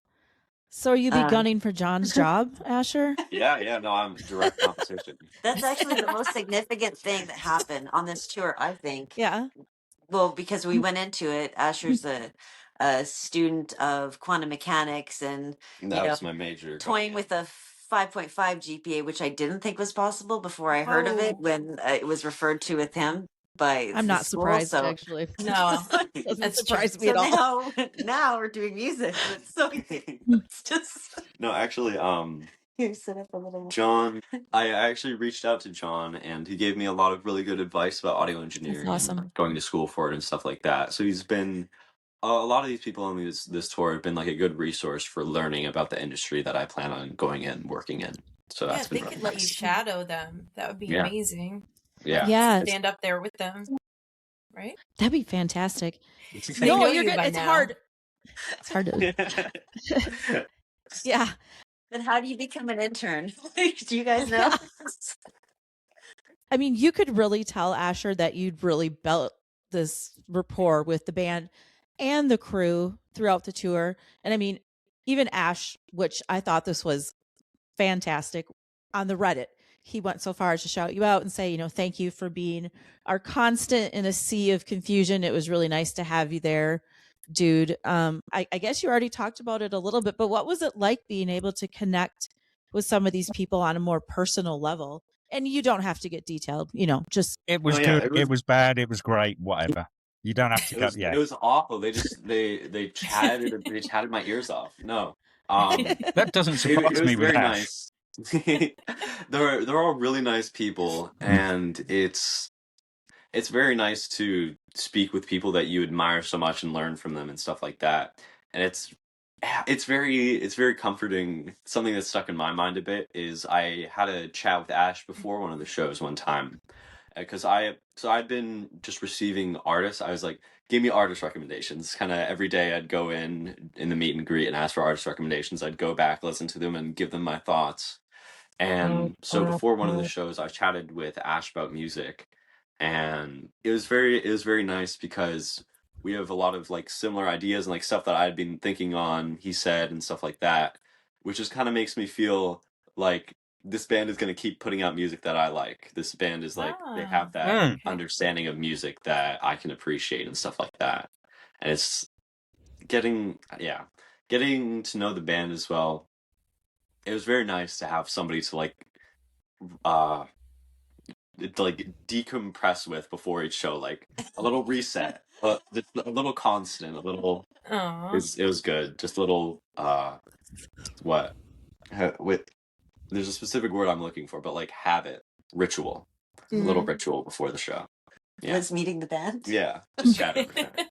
So are you be gunning for John's job, Asher? Yeah, no, I'm direct competition. That's actually the most significant thing that happened on this tour, I think. Yeah. Well, because we went into it, Asher's a student of quantum mechanics, and that was my major. Toying with a 5.5 GPA, which I didn't think was possible before I heard of it when it was referred to with him by I'm not surprised, actually. No, doesn't surprise me at all. Now we're doing music. It's just no, actually, here, sit up a little more. John, I actually reached out to John, and he gave me a lot of really good advice about audio engineering. That's awesome. And going to school for it and stuff like that. So he's been a lot of these people on this tour have been like a good resource for learning about the industry that I plan on going in, working in. So Yeah, that's if been they really could let you nice. shadow them, that would be Yeah. amazing. Yeah. Like, Yeah. stand up there with them, right? That'd be fantastic. They No, know you're you good. by It's now. hard. It's hard to. Yeah. Then how do you become an intern? Do you guys know? I mean, you could really tell, Asher, that you'd really built this rapport with the band and the crew throughout the tour. And I mean, even Ash, which I thought this was fantastic on the Reddit, he went so far as to shout you out and say, thank you for being our constant in a sea of confusion. It was really nice to have you there, dude. I guess you already talked about it a little bit, but what was it like being able to connect with some of these people on a more personal level? And you don't have to get detailed, just. It was good. It was bad. It was great. Whatever. You don't have to go. Yeah. It was awful. They chatted my ears off. No. That doesn't surprise it was me with very Ash. nice. They're all really nice people, and it's very nice to speak with people that you admire so much and learn from them and stuff like that. And it's very comforting. Something that's stuck in my mind a bit is I had a chat with Ash before one of the shows one time, because I'd been just receiving artists. I was like, give me artist recommendations. Kind of every day I'd go in the meet and greet and ask for artist recommendations. I'd go back, listen to them, and give them my thoughts. And so before one of the shows, I chatted with Ash about music, and it was very nice because we have a lot of like similar ideas and like stuff that I'd been thinking on, he said, and stuff like that, which just kind of makes me feel like this band is going to keep putting out music that I like. This band is like, they have that understanding of music that I can appreciate and stuff like that. And it's getting to know the band as well. It was very nice to have somebody to like decompress with before each show, like a little reset, a little constant, a little. It was good. Just a little there's a specific word I'm looking for, but like habit, ritual, a little ritual before the show. Yeah. Was meeting the band. Yeah, just chat every time.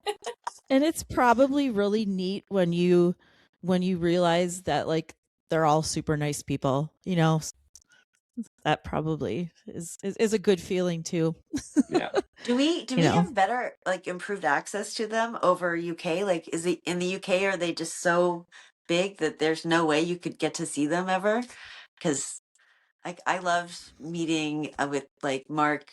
And it's probably really neat when you realize that like they're all super nice people, that probably is a good feeling too. Yeah. Do we have better, like, improved access to them over UK? Like, is it in the UK, are they just so big that there's no way you could get to see them ever? Because I loved meeting with like Mark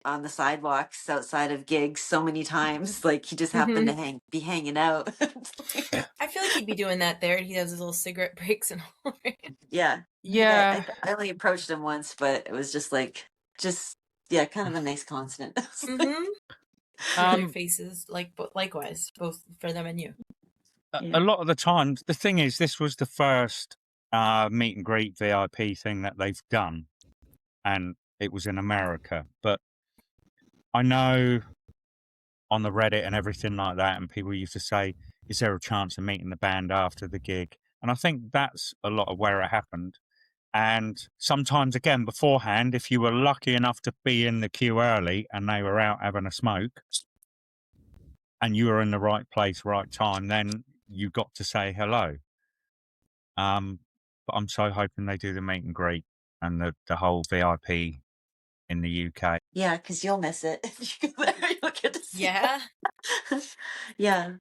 on the sidewalks outside of gigs so many times. Like, he just happened to be hanging out. I feel like he'd be doing that there. He does his little cigarette breaks and all. Yeah. Yeah. I only approached him once, but it was just like, kind of a nice constant. Their faces, likewise, both for them and you. A lot of the time, the thing is, this was the first meet and greet VIP thing that they've done, and it was in America. But I know on the Reddit and everything like that, and people used to say, is there a chance of meeting the band after the gig? And I think that's a lot of where it happened. And sometimes, again, beforehand, if you were lucky enough to be in the queue early and they were out having a smoke and you were in the right place, right time, then you got to say hello. But I'm so hoping they do the meet and greet and the whole VIP in the UK. Yeah, because you'll miss it. If you go there, you'll get to see it. Yeah.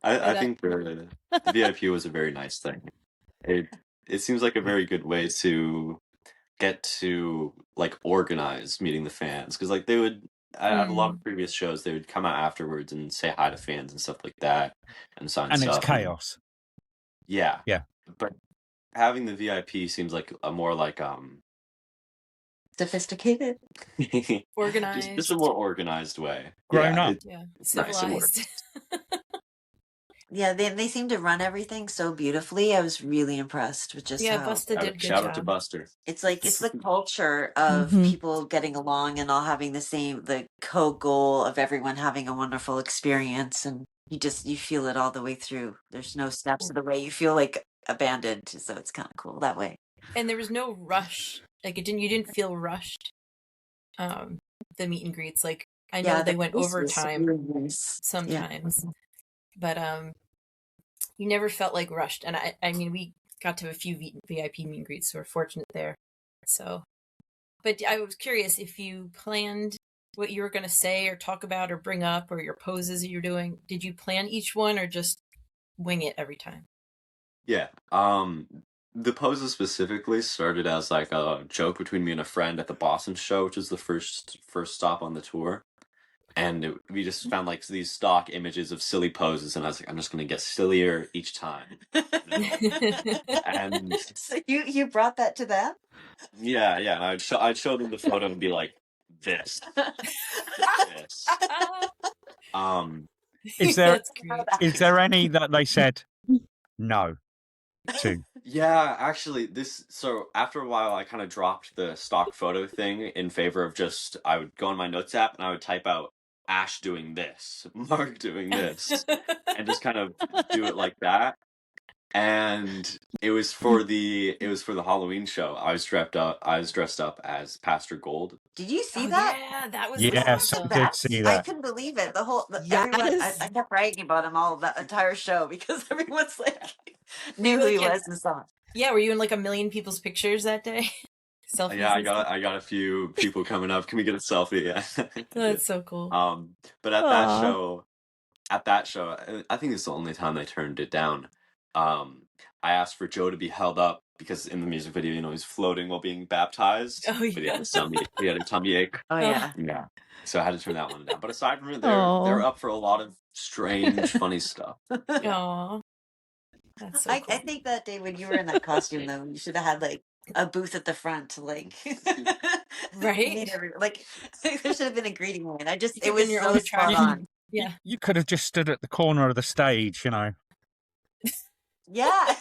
I think the VIP was a very nice thing. It seems like a very good way to get to like organize meeting the fans, because like they would at a lot of previous shows they would come out afterwards and say hi to fans and stuff like that and sign and stuff. It's chaos. Yeah, but having the VIP seems like a more like sophisticated, organized, just a more organized way, grown up. It's civilized. Nice. Yeah, they seem to run everything so beautiful. I was really impressed with just how. Buster did good Shout job. out to Buster. It's the culture of people getting along and all having the co-goal of everyone having a wonderful experience, and you feel it all the way through. There's no steps of the way. You feel like abandoned, so it's kind of cool that way. And there was no rush. Like you didn't feel rushed. The meet and greets, like I know they went overtime sometimes. but you never felt like rushed. And I mean, we got to a few VIP meet and greets, so we're fortunate there. So, but I was curious if you planned what you were going to say or talk about or bring up, or your poses that you're doing. Did you plan each one or just wing it every time? Yeah. The poses specifically started as like a joke between me and a friend at the Boston show, which is the first stop on the tour. And we just found like these stock images of silly poses, and I was like, I'm just gonna get sillier each time. And So you brought that to them? yeah, and I'd show them the photo and be like, this. This. Is there any that they said no to? Yeah, actually, so after a while, I kind of dropped the stock photo thing in favor of just, I would go on my notes app and I would type out Ash doing this, Mark doing this, and just kind of do it like that. And it was for the Halloween show. I was dressed up as Pastor Gold. Did you see that? Yeah, that was yes, awesome. I did see that. I couldn't believe it. Everyone, I kept bragging about him all the entire show because everyone's like knew who he was and saw it. Yeah, were you in like a million people's pictures that day? Selfies. Yeah, I got a few people coming up. Can we get a selfie? Yeah. That's so cool. But at that show, I think it's the only time they turned it down. I asked for Joe to be held up because in the music video, you know, he's floating while being baptized. Oh, yeah. But he had a tummy ache. Oh yeah. Yeah. So I had to turn that one down. But aside from it, they're up for a lot of strange, funny stuff. Aww. That's so cool. I think that day when you were in that costume, though, you should have had like a booth at the front to like, right? There should have been a greeting line. It in was your so own spot attraction. on. Yeah. You could have just stood at the corner of the stage, you know. Yeah. I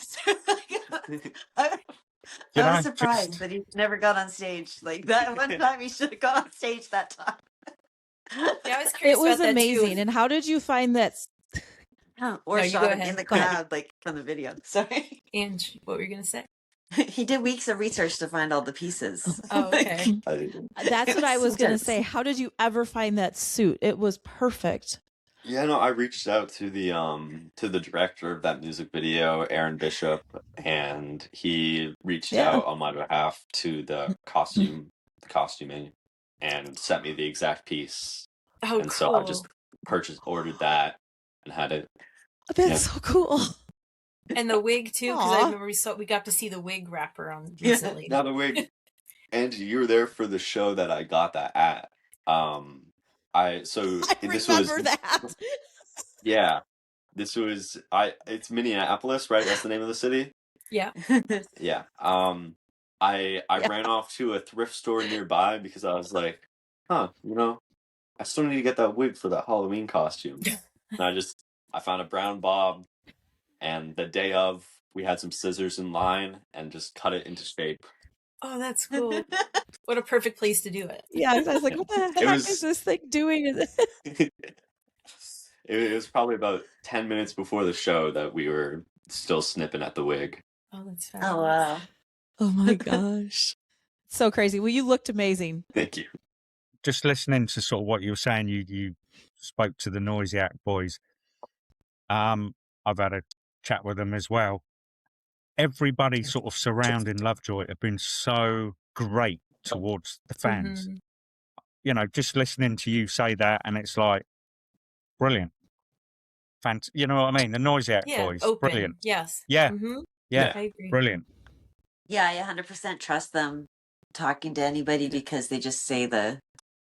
was surprised that he never got on stage. Like that one time he should have got on stage that time. Yeah, I was curious. It was about amazing. That too. And how did you find that? Or shot him in the crowd, like from the video. Sorry. Angie, what were you gonna say? He did weeks of research to find all the pieces. Oh, okay. That's what I was going to say. How did you ever find that suit? It was perfect. Yeah, no, I reached out to the director of that music video, Aaron Bishop, and he reached out on my behalf to the costuming, and sent me the exact piece. Oh, and so I just ordered that, and had it. That's so cool. And the wig too, because I remember we got to see the wig wrapper on recently. Now the wig, Angie, you were there for the show that I got that at. That. Yeah, it's Minneapolis, right? That's the name of the city. Yeah. Yeah. I ran off to a thrift store nearby because I was like, you know, I still need to get that wig for that Halloween costume. And I found a brown bob, and the day of, we had some scissors in line and just cut it into shape. Oh, that's cool. What a perfect place to do it. Yeah, I was like, what the heck is this thing doing? It was probably about 10 minutes before the show that we were still snipping at the wig. Oh, that's fabulous. Oh, wow. Oh, my gosh. So crazy. Well, you looked amazing. Thank you. Just listening to sort of what you were saying, you spoke to the Noisy Act boys. I've had a chat with them as well. Everybody sort of surrounding Lovejoy have been so great towards the fans. Mm-hmm. You know, just listening to you say that, and it's like, brilliant. You know what I mean? The Noisy Act boys, open. Brilliant. Yes. Yeah. Mm-hmm. Yeah. I agree. Brilliant. Yeah, I 100% trust them talking to anybody because they just say the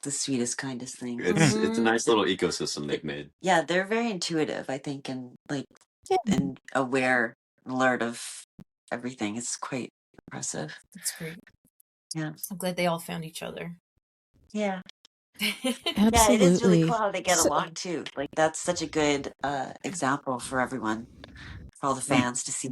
sweetest, kindest things. It's a nice little ecosystem they've made. Yeah, they're very intuitive, I think, and and aware, alert of everything. It's quite impressive. That's great. Yeah. I'm glad they all found each other. Yeah. Absolutely. Yeah, it is really cool how they get along too. Like that's such a good example for everyone, for all the fans to see.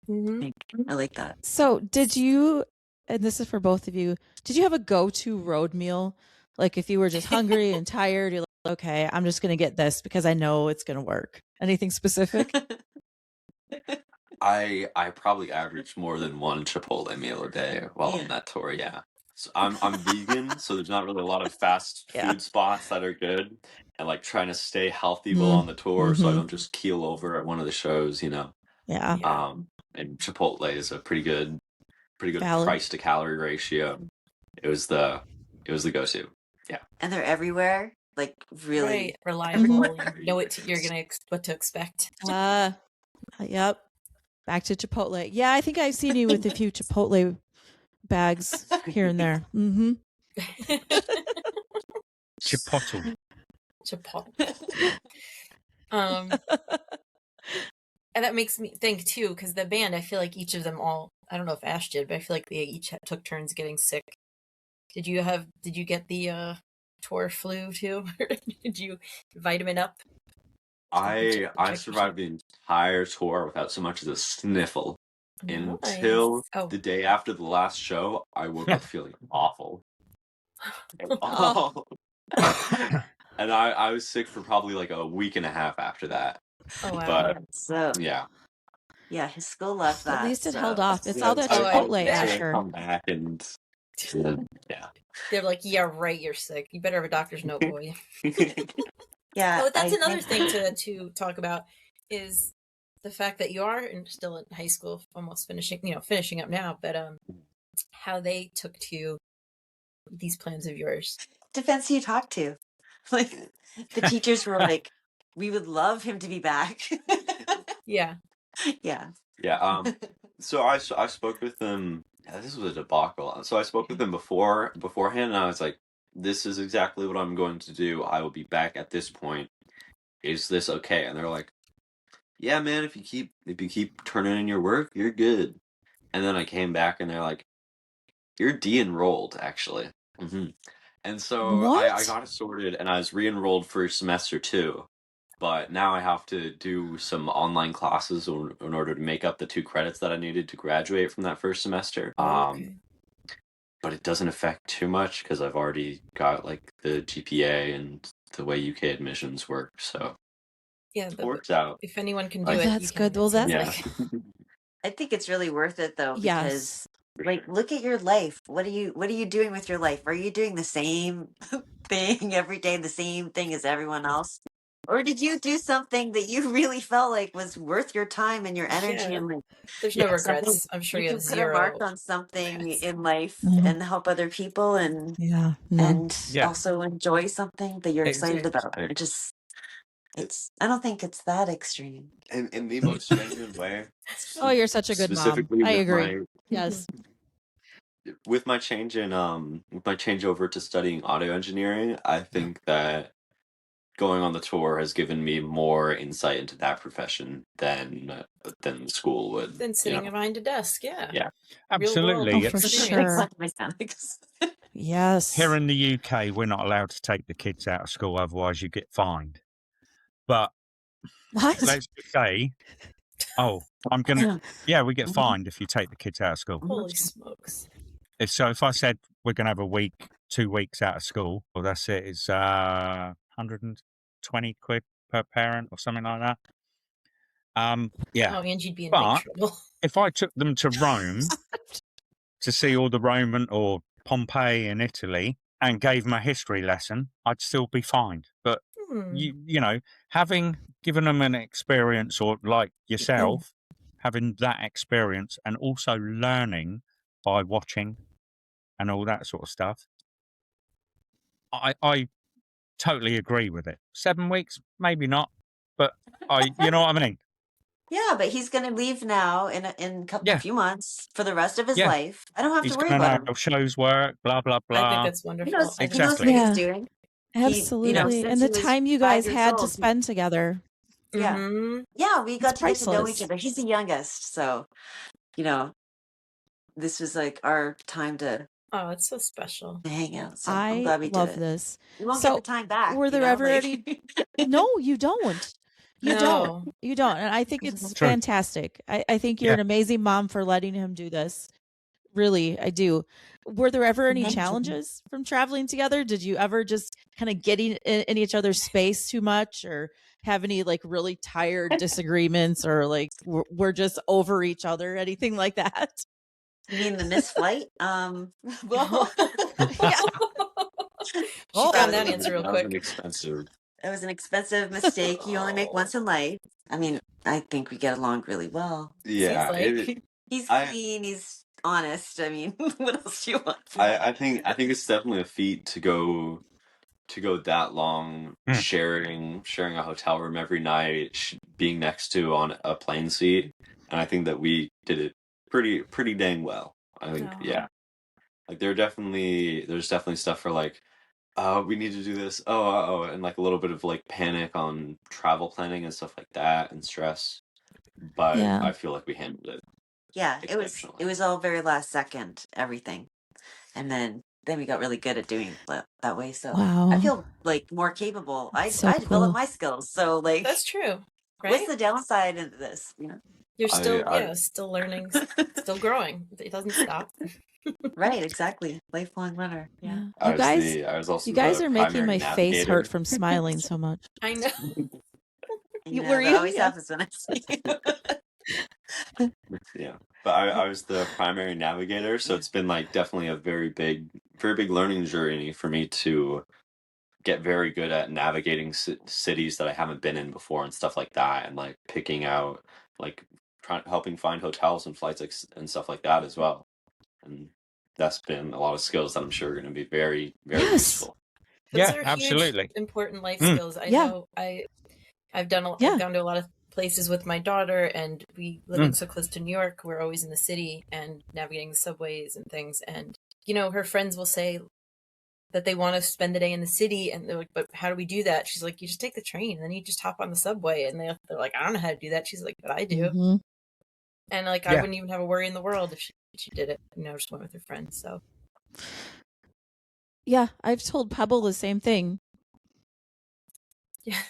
Mm-hmm. I like that. So did you, and this is for both of you, did you have a go-to road meal? Like if you were just hungry and tired, you're like, okay, I'm just going to get this because I know it's going to work. Anything specific? I probably averaged more than one Chipotle meal a day while on that tour, yeah. So I'm vegan, so there's not really a lot of fast food spots that are good, and like trying to stay healthy while on the tour, so I don't just keel over at one of the shows, you know. Yeah. And Chipotle is a pretty good Valid. price to calorie ratio. It was the go-to. Yeah. And they're everywhere, like really Right, reliable. You know what to expect. Yep. Back to Chipotle. Yeah, I think I've seen you with a few Chipotle bags here and there. Mm-hmm. Chipotle. And that makes me think too, because the band, I feel like each of them all, I don't know if Ash did, but I feel like they each took turns getting sick. Did you get the tour flu too? Did you vitamin up? I survived the entire tour without so much as a sniffle until the day after the last show. I woke up feeling awful. And I was sick for probably like a week and a half after that. Oh wow! But so yeah, his school loved that. At least it held off. It's all that Chipotle, Asher. Come back and they're like, yeah, right, you're sick. You better have a doctor's note, boy. Yeah. Oh, that's another thing to talk about is the fact that you are still in high school, almost finishing up now. But how they took to these plans of yours. Depends who you talk to. Like the teachers were like, "We would love him to be back." Yeah. Yeah. Yeah. So I spoke with them. Yeah, this was a debacle. So I spoke with them beforehand, and I was like, "This is exactly what I'm going to do. I will be back at this point. Is this okay?" And they're like, "Yeah, man. If you keep turning in your work, you're good." And then I came back, and they're like, "You're de-enrolled, actually." Mm-hmm. And so I got it sorted, and I was re-enrolled for semester 2. But now I have to do some online classes in order to make up the 2 credits that I needed to graduate from that first semester. Okay. But it doesn't affect too much because I've already got like the GPA and the way UK admissions work. So yeah, it works out. If anyone can do it, that's good. Well, that's I think it's really worth it though, because like, look at your life. What are you doing with your life? Are you doing the same thing every day, the same thing as everyone else? Or did you do something that you really felt like was worth your time and your energy? Yeah. And like, there's no regrets. I'm sure you have put zero a mark on something in life and help other people and also enjoy something that you're excited about. I don't think it's that extreme. In the most genuine way. Oh, you're such a good mom. I agree. Yes. With my change over to studying audio engineering, I think that going on the tour has given me more insight into that profession than school would. Than sitting behind a desk, Yeah. Absolutely. For sure. Yes. Here in the UK, we're not allowed to take the kids out of school, otherwise you get fined. But what? Let's just say, we get fined if you take the kids out of school. Holy smokes. If I said we're going to have a week, 2 weeks out of school, well, that's it. It's 120 quid per parent or something like that. Yeah. Oh, Angie'd be in big trouble. If I took them to Rome to see all the Roman or Pompeii in Italy and gave them a history lesson, I'd still be fined. But you know, having given them an experience, or like yourself, having that experience and also learning by watching and all that sort of stuff, I totally agree with it. 7 weeks, maybe not, but you know what I mean? Yeah, but he's going to leave now in a few months for the rest of his life. I don't have to worry about him. Shows work, blah, blah, blah. I think that's wonderful. He knows what he's doing. Absolutely. And the time you guys had to spend together. Yeah. Mm-hmm. Yeah, we got to get to know each other. He's the youngest. So, this was like our time to it's so special. hang out. So I'm glad we love this. We won't get the time back. Were there ever any... No, you don't. You don't. And I think it's fantastic. I think you're an amazing mom for letting him do this. Really, I do. Were there ever any challenges from traveling together? Did you ever just kind of get in each other's space too much, or have any like really tired disagreements, or like we're just over each other, anything like that? You mean the missed flight? Well, Yeah. She found that answer real That was quick. an expensive. it was an expensive mistake you only make once in life. I mean, I think we get along really well. Yeah, Seems like. He's I- clean. He's honest. I mean, what else do you want? I think it's definitely a feat to go that long sharing a hotel room every night, being next to on a plane seat, and I think that we did it pretty dang well. I think yeah, like there's definitely stuff for like, oh, we need to do this, and like a little bit of like panic on travel planning and stuff like that and stress, but Yeah. I feel like we handled it. Yeah, it exceptionally. was all very last second, everything, and then we got really good at doing it that way. So Wow. I feel like more capable. I So developed cool. my skills. So like, That's true. Right? what's the downside of this? You know, You're still I- still learning, still growing. It doesn't stop. right? Exactly, lifelong learner. Yeah. I was also You guys the are making my primary face navigator. hurt from smiling so much. I know. Were that you? always Yeah. happens when I see you. Yeah, but I was the primary navigator, so it's been like definitely a very big learning journey for me to get very good at navigating cities that I haven't been in before and stuff like that, and like picking out like helping find hotels and flights and stuff like that as well. And that's been a lot of skills that I'm sure are going to be very Yes. useful. Those Yeah, are absolutely. huge, important life skills. I know. I've gone to a lot of places with my daughter, and we living so close to New York, we're always in the city and navigating the subways and things. And her friends will say that they want to spend the day in the city, and they're like, "But how do we do that?" She's like, "You just take the train, and then you just hop on the subway." And they're like, "I don't know how to do that." She's like, "But I do." Mhm. And like, I wouldn't even have a worry in the world if she did it. Just went with her friends. So Yeah, I've told Pebble the same thing. yeah,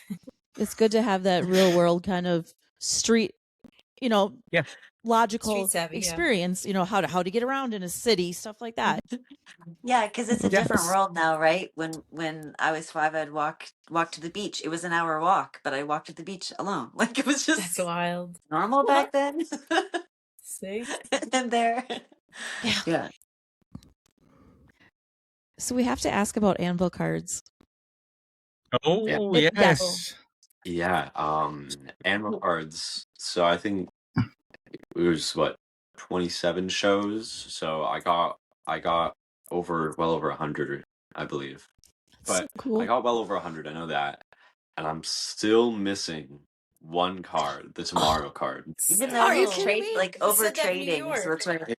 It's good to have that real world kind of street, logical Street savvy, experience. How to get around in a city, stuff like that. Yeah, because it's a different world now, right? When I was 5, I'd walk to the beach. It was an hour walk, but I walked to the beach alone. Like it was just that's wild. normal back then. See, and there, yeah. So we have to ask about anvil cards. Oh Yeah. yes. Yeah, annual cards. So I think it was 27 shows. So I got well over 100, I believe. That's But so cool. I got well over 100. I know that, and I'm still missing one card, the Tomorrow card. Even though Are you it's kidding me? like You over said that in New trading, so York. that's why.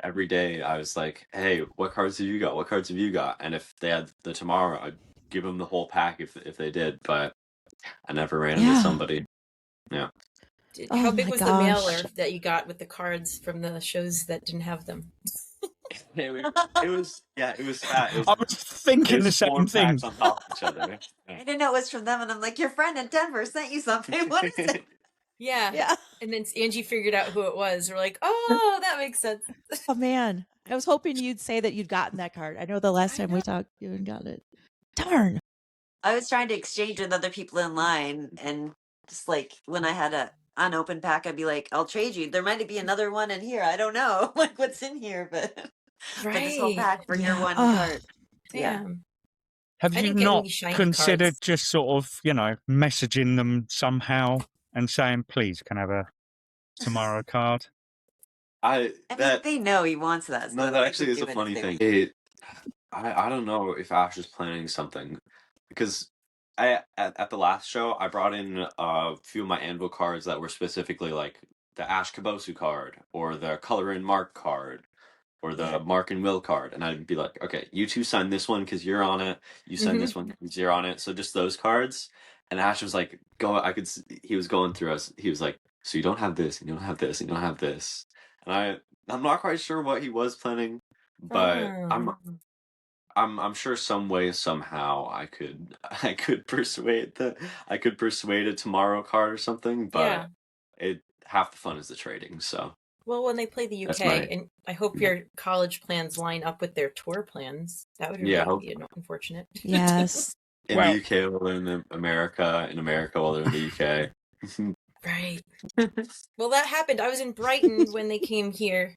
Every day I was like, "Hey, what cards have you got? What cards have you got?" And if they had the Tomorrow, I'd give them the whole pack if they did. But I never ran into somebody. Yeah. How big my was the gosh. mailer that you got with the cards from the shows that didn't have them? It was fat. It was, I was thinking the same 4 thing. packs on top of each other. I didn't know it was from them, and I'm like, your friend in Denver sent you something. What is it? Yeah. Yeah. And then Angie figured out who it was. We're like, oh, that makes sense. Oh man, I was hoping you'd say that you'd gotten that card. I know the last time we talked, you hadn't got it. Darn. I was trying to exchange with other people in line, and just like when I had a unopened pack, I'd be like, "I'll trade you. There might be another one in here. I don't know, like what's in here, but this whole pack for your one card." Yeah. Damn. Have I you didn't get not any shiny considered cards. just sort of, messaging them somehow and saying, "Please, can I have a Tomorrow card?" I mean, they know he wants that. So No, I that think actually we'd is a do funny anything. thing. I don't know if Ash is planning something, because at the last show I brought in a few of my anvil cards that were specifically like the Ash Kabosu card or the Color in Mark card or the Mark and Will card, and I'd be like, "Okay, you two sign this one because you're on it. You sign this one because you're on it." So just those cards. And Ash was like, he was going through us. He was like, "So you don't have this, and you don't have this, and you don't have this." And I'm not quite sure what he was planning, but I'm sure some way somehow I could persuade a Tomorrow card or something, but half the fun is the trading. So Well, when they play the That's UK, my- and I hope your college plans line up with their tour plans. That would really be unfortunate. Yes. in the UK while they're in America, while they're in the UK. Right. Well, that happened. I was in Brighton when they came here.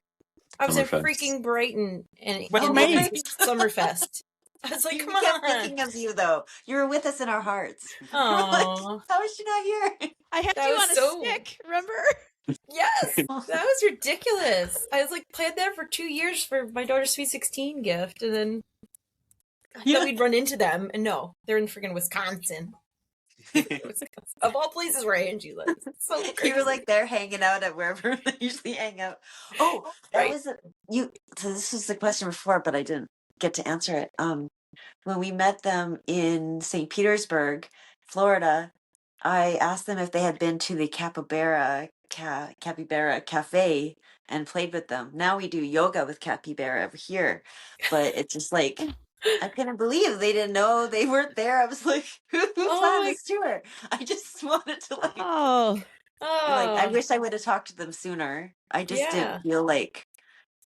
I was in freaking Brighton and Summerfest. I was like, come on. We kept thinking of you, though. You were with us in our hearts. Oh, like, how is she not here? I had you on a stick, remember? Yes, that was ridiculous. I was like, planned that for 2 years for my daughter's Sweet 16 gift, and then I thought we'd run into them, and no, they're in freaking Wisconsin. Of all places where Angie lives. So crazy. You were like there hanging out at wherever they usually hang out. Oh, that was you. So this was the question before, but I didn't get to answer it. When we met them in St. Petersburg, Florida, I asked them if they had been to the Capybara Cafe and played with them. Now we do yoga with Capybara over here, but it's just like I couldn't believe they didn't know they weren't there. I was like, who planned this tour? I just wanted to like, like I wish I would have talked to them sooner. I just didn't feel like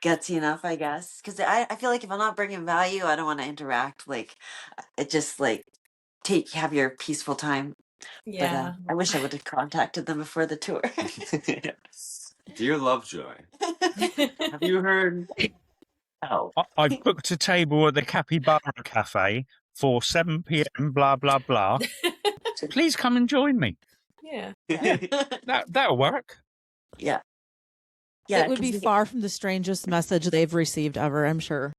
gutsy enough, I guess, because I feel like if I'm not bringing value, I don't want to interact. Like, it just like have your peaceful time. Yeah, but I wish I would have contacted them before the tour. Dear Lovejoy, have you heard? I've booked a table at the Capybara Cafe for 7 p.m. Blah blah blah. Please come and join me. Yeah, that'll work. Yeah. It would be far from the strangest message they've received ever, I'm sure.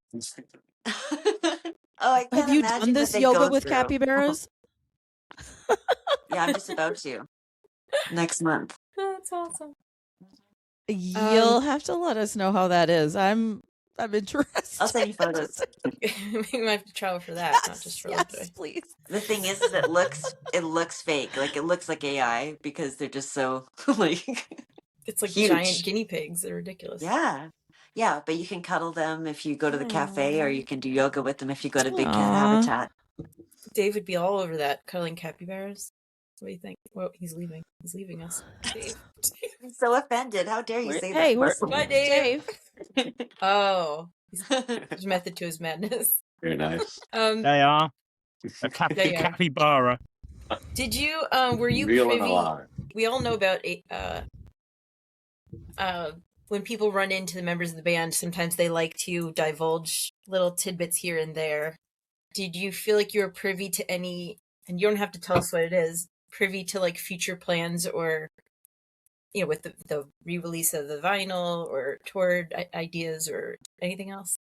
Have you done this yoga with capybaras? Yeah, I'm just about to. Next month. That's awesome. You'll have to let us know how that is. I'm interested. I'll send you photos. We might have to travel for that, not just for Lovejoy. Please. The thing is it looks fake. Like, it looks like AI because they're just so like it's like huge. Giant guinea pigs. They're ridiculous. Yeah. Yeah, but you can cuddle them if you go to the cafe, or you can do yoga with them if you go to Big Cat Habitat. Dave would be all over that, cuddling capybaras. What do you think? Well, he's leaving. He's leaving us. Dave. I'm so offended. How dare you say that? Hey, where's Bye, Dave? Oh, there's method to his madness. Very nice. They are a capybara. Did you? Were you Real privy? and alive. We all know about when people run into the members of the band. Sometimes they like to divulge little tidbits here and there. Did you feel like you were privy to any? And you don't have to tell us what it is. Privy to like future plans, or with the re-release of the vinyl or tour ideas or anything else?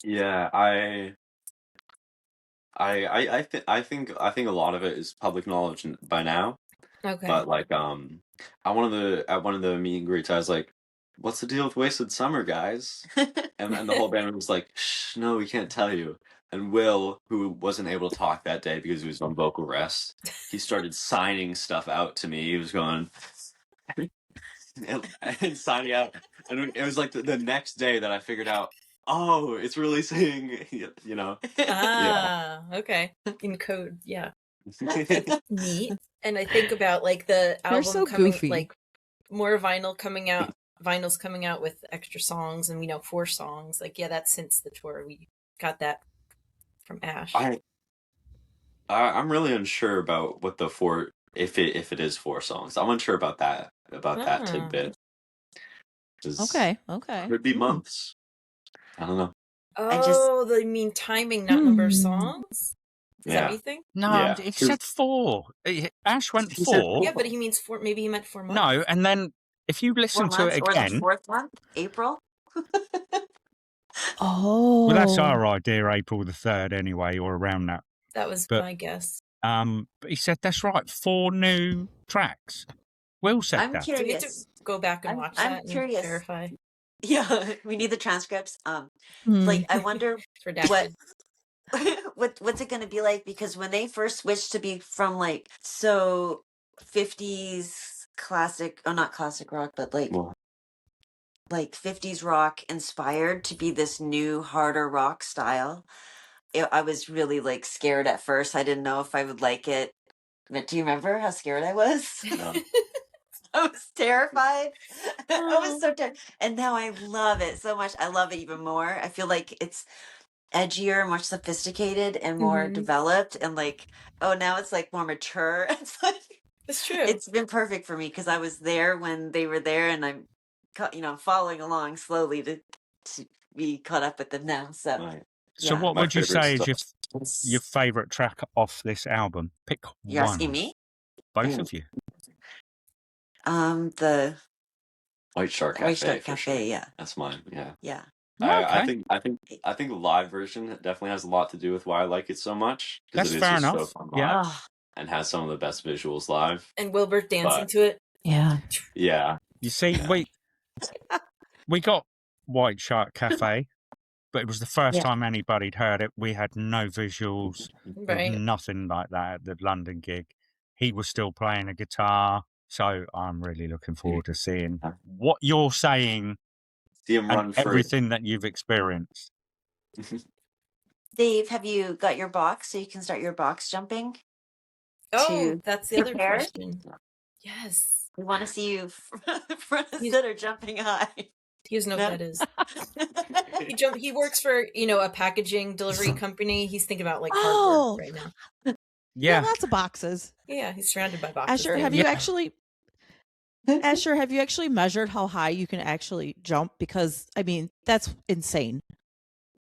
Yeah, I think a lot of it is public knowledge by now. Okay. But like at one of the meet and greets, I was like, "What's the deal with Wasted Summer, guys?" and the whole band was like, "Shh, no, we can't tell you." And Will, who wasn't able to talk that day because he was on vocal rest, he started signing stuff out to me. He was going and signing out, and it was like the next day that I figured out, oh, it's releasing, Okay, in code, yeah. Neat. And I think about like the album coming, like more vinyls coming out with extra songs, and we know 4 songs. Like, yeah, that's since the tour. We got that from Ash. I'm really unsure about what the 4, if it is 4 songs. I'm unsure about that tidbit. Okay. Could be months. I don't know. Oh, they mean timing, not number of songs? Is that what you think? No, it said 4. Ash went 4. Yeah, but he means 4. Maybe he meant 4 months. No, and then if you listen to it again, or the 4th month, April. Oh, well, that's our idea, April the 3rd, anyway, or around that. That was my guess. But he said that's right, 4 new tracks. Will said I'm that. curious. So we have to go back and watch that. I'm curious. And verify. Yeah, we need the transcripts. Like, I wonder what's it going to be like, because when they first switched to be from like 50s classic, not classic rock, but like 50s rock inspired to be this new harder rock style, I was really like scared at first. I didn't know if I would like it. But do you remember how scared I was? No. I was terrified. I was so terrified. And now I love it so much. I love it even more. I feel like it's edgier, more sophisticated, and more developed. And like, now it's like more mature. It's like, It's true. It's been perfect for me because I was there when they were there, and I'm, following along slowly to be caught up with them now. So, Right. So what would you say is your favorite track off this album? Pick You're one. asking me? Both of you. The White Shark Cafe. White Shark for Cafe, sure. yeah. That's mine. Yeah. Yeah. I think the live version definitely has a lot to do with why I like it so much. That's fair enough. So fun live and has some of the best visuals live. And Wilbur dancing to it. Yeah. Yeah. You see, we got White Shark Cafe, but it was the first time anybody'd heard it. We had no visuals, nothing like that at the London gig. He was still playing a guitar, so I'm really looking forward to seeing what you're saying. See him run free. Everything that you've experienced. Dave, have you got your box so you can start your box jumping? Oh, that's the other question. Yes. We want to see you front and center jumping high. He doesn't know what that is. He works for, a packaging delivery company. He's thinking about like cardboard right now. Yeah, lots of boxes. Yeah, he's surrounded by boxes. Asher, have you actually measured how high you can actually jump? Because I mean, that's insane.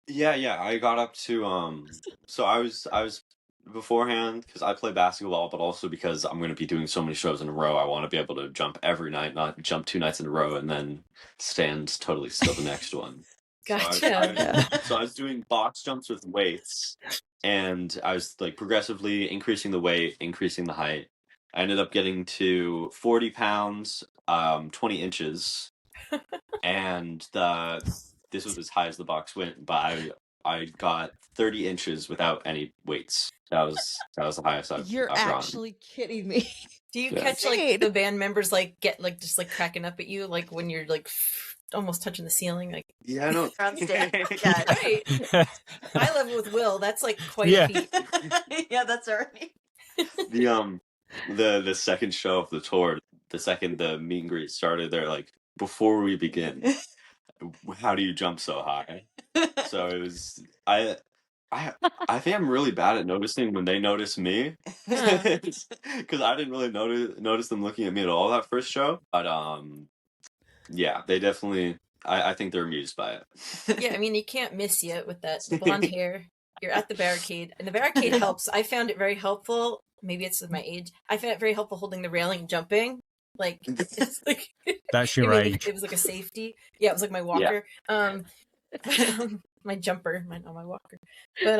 Yeah. I got up to so I was beforehand because I play basketball, but also because I'm going to be doing so many shows in a row, I want to be able to jump every night, not jump 2 nights in a row and then stand totally still the next one. Gotcha. So I was doing box jumps with weights, and I was like progressively increasing the weight, increasing the height. I ended up getting to 40 pounds, 20 inches, and this was as high as the box went, but I got 30 inches without any weights. That was the highest I've You're gone. actually kidding me. Do you catch like the band members like get like just like cracking up at you like when you're like almost touching the ceiling? Like yeah, I know. Yeah, right. Eye level with Will. That's like quite a feat. Yeah, that's already. The second show of the tour, the second the meet and greet started, they're like, before we begin, how do you jump so high? So it was I think I'm really bad at noticing when they notice me, because I didn't really notice them looking at me at all that first show. But yeah, they definitely. I think they're amused by it. Yeah, I mean you can't miss you with that blonde hair. You're at the barricade, and the barricade helps. I found it very helpful. Maybe it's with my age. I found it very helpful holding the railing and jumping. Like it's like that's your age. It was like a safety. Yeah, it was like my walker. Yeah. My jumper, not my walker. But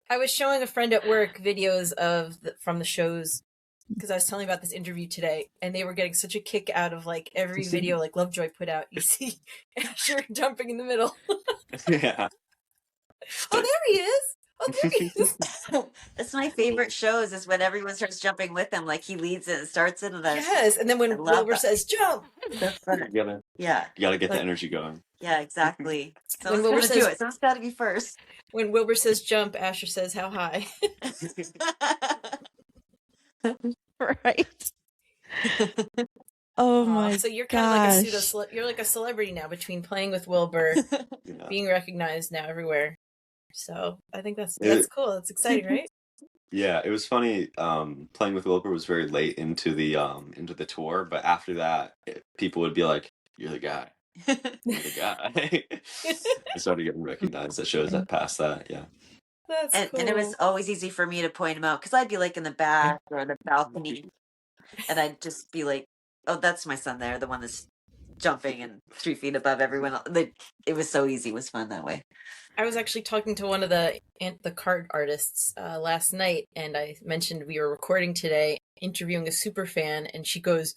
I was showing a friend at work videos from the shows because I was telling about this interview today, and they were getting such a kick out of like every video like Lovejoy put out. You see Asher jumping in the middle. Yeah. Oh, there he is. Oh, there he is. That's my favorite shows is when everyone starts jumping with him. Like he leads it and starts it. And and then when Wilbur says jump. That's funny. You gotta get the energy going. Yeah, exactly. So when Wilbur says, someone's got to be first. When Wilbur says jump, Asher says how high. Right. Oh my! So you're kind of like you're like a celebrity now between playing with Wilbur, being recognized now everywhere. So I think that's cool. That's exciting, right? Yeah, it was funny. Playing with Wilbur was very late into the tour, but after that, people would be like, "You're the guy." You're the guy. I started getting recognized at shows that past that. Yeah. That's cool. And it was always easy for me to point him out because I'd be like in the back or the balcony, and I'd just be like, "Oh, that's my son there, the one that's jumping and 3 feet above everyone else." It was so easy. It was fun that way. I was actually talking to one of the card artists last night, and I mentioned we were recording today, interviewing a super fan, and she goes,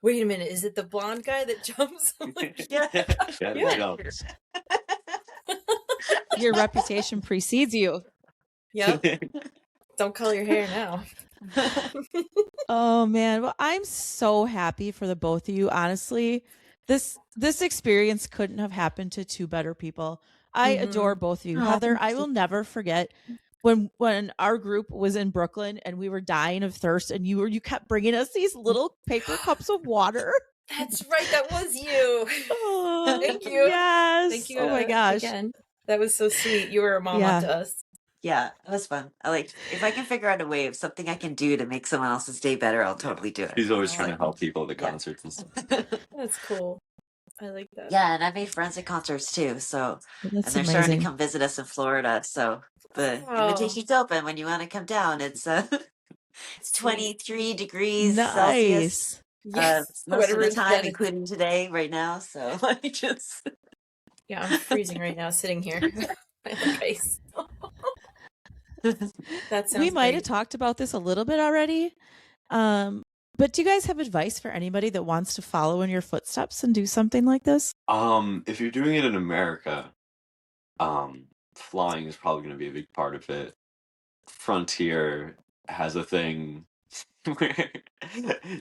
"Wait a minute, is it the blonde guy that jumps?" I'm like, yeah. Your reputation precedes you. Yep. Don't color your hair now. Oh man, well, I'm so happy for the both of you. Honestly, this experience couldn't have happened to two better people. I adore both of you. Heather, I will never forget when our group was in Brooklyn and we were dying of thirst, and you kept bringing us these little paper cups of water. That's right, that was you. Oh, thank you. Yes. Thank you. Oh my gosh. Again. That was so sweet. You were a mama to us. Yeah, it was fun. I like if I can figure out a way of something I can do to make someone else's day better, I'll totally do it. He's always trying to help people at the Yeah. concerts and stuff. That's cool. I like that. Yeah, and I made friends at concerts too. So and That's they're starting amazing. to come visit us in Florida. So the Wow. invitation's open when you want to come down. It's it's 23 degrees Celsius. Nice. Most of the Whatever time, it's- including today, right now. So I just Yeah, I'm freezing right now sitting here. I like ice. That sounds We might great. have talked about this a little bit already. But do you guys have advice for anybody that wants to follow in your footsteps and do something like this? If you're doing it in America, flying is probably going to be a big part of it. Frontier has a thing where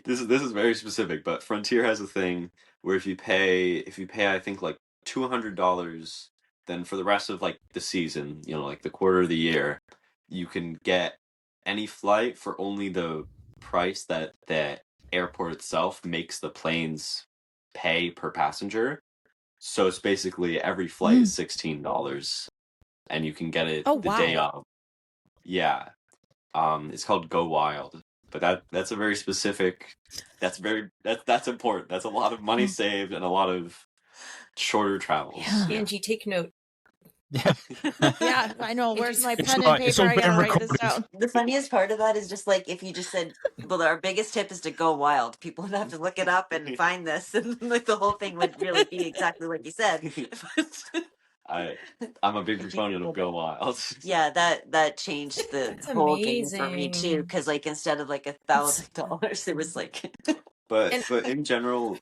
this is very specific, but Frontier has a thing where if you pay I think like $200, then for the rest of like the season, like the quarter of the year, you can get any flight for only the price that the airport itself makes the planes pay per passenger. So it's basically every flight is $16, and you can get it the day of. Yeah. It's called Go Wild, but that's a very specific. That's important. That's a lot of money saved and a lot of shorter travels. Yeah. Angie, take note. Yeah. Yeah, I know. Where's my It's pen right, and it's paper? all I gotta been write this recorded. down. the funniest part of that is just like if you just said, "Well, our biggest tip is to go wild." People would have to look it up and find this, and like the whole thing would really be exactly like you said. I'm a big proponent of Go Wild. Yeah, that changed the That's whole game for me amazing. too. Because like instead of like $1,000, it was like But And- in general,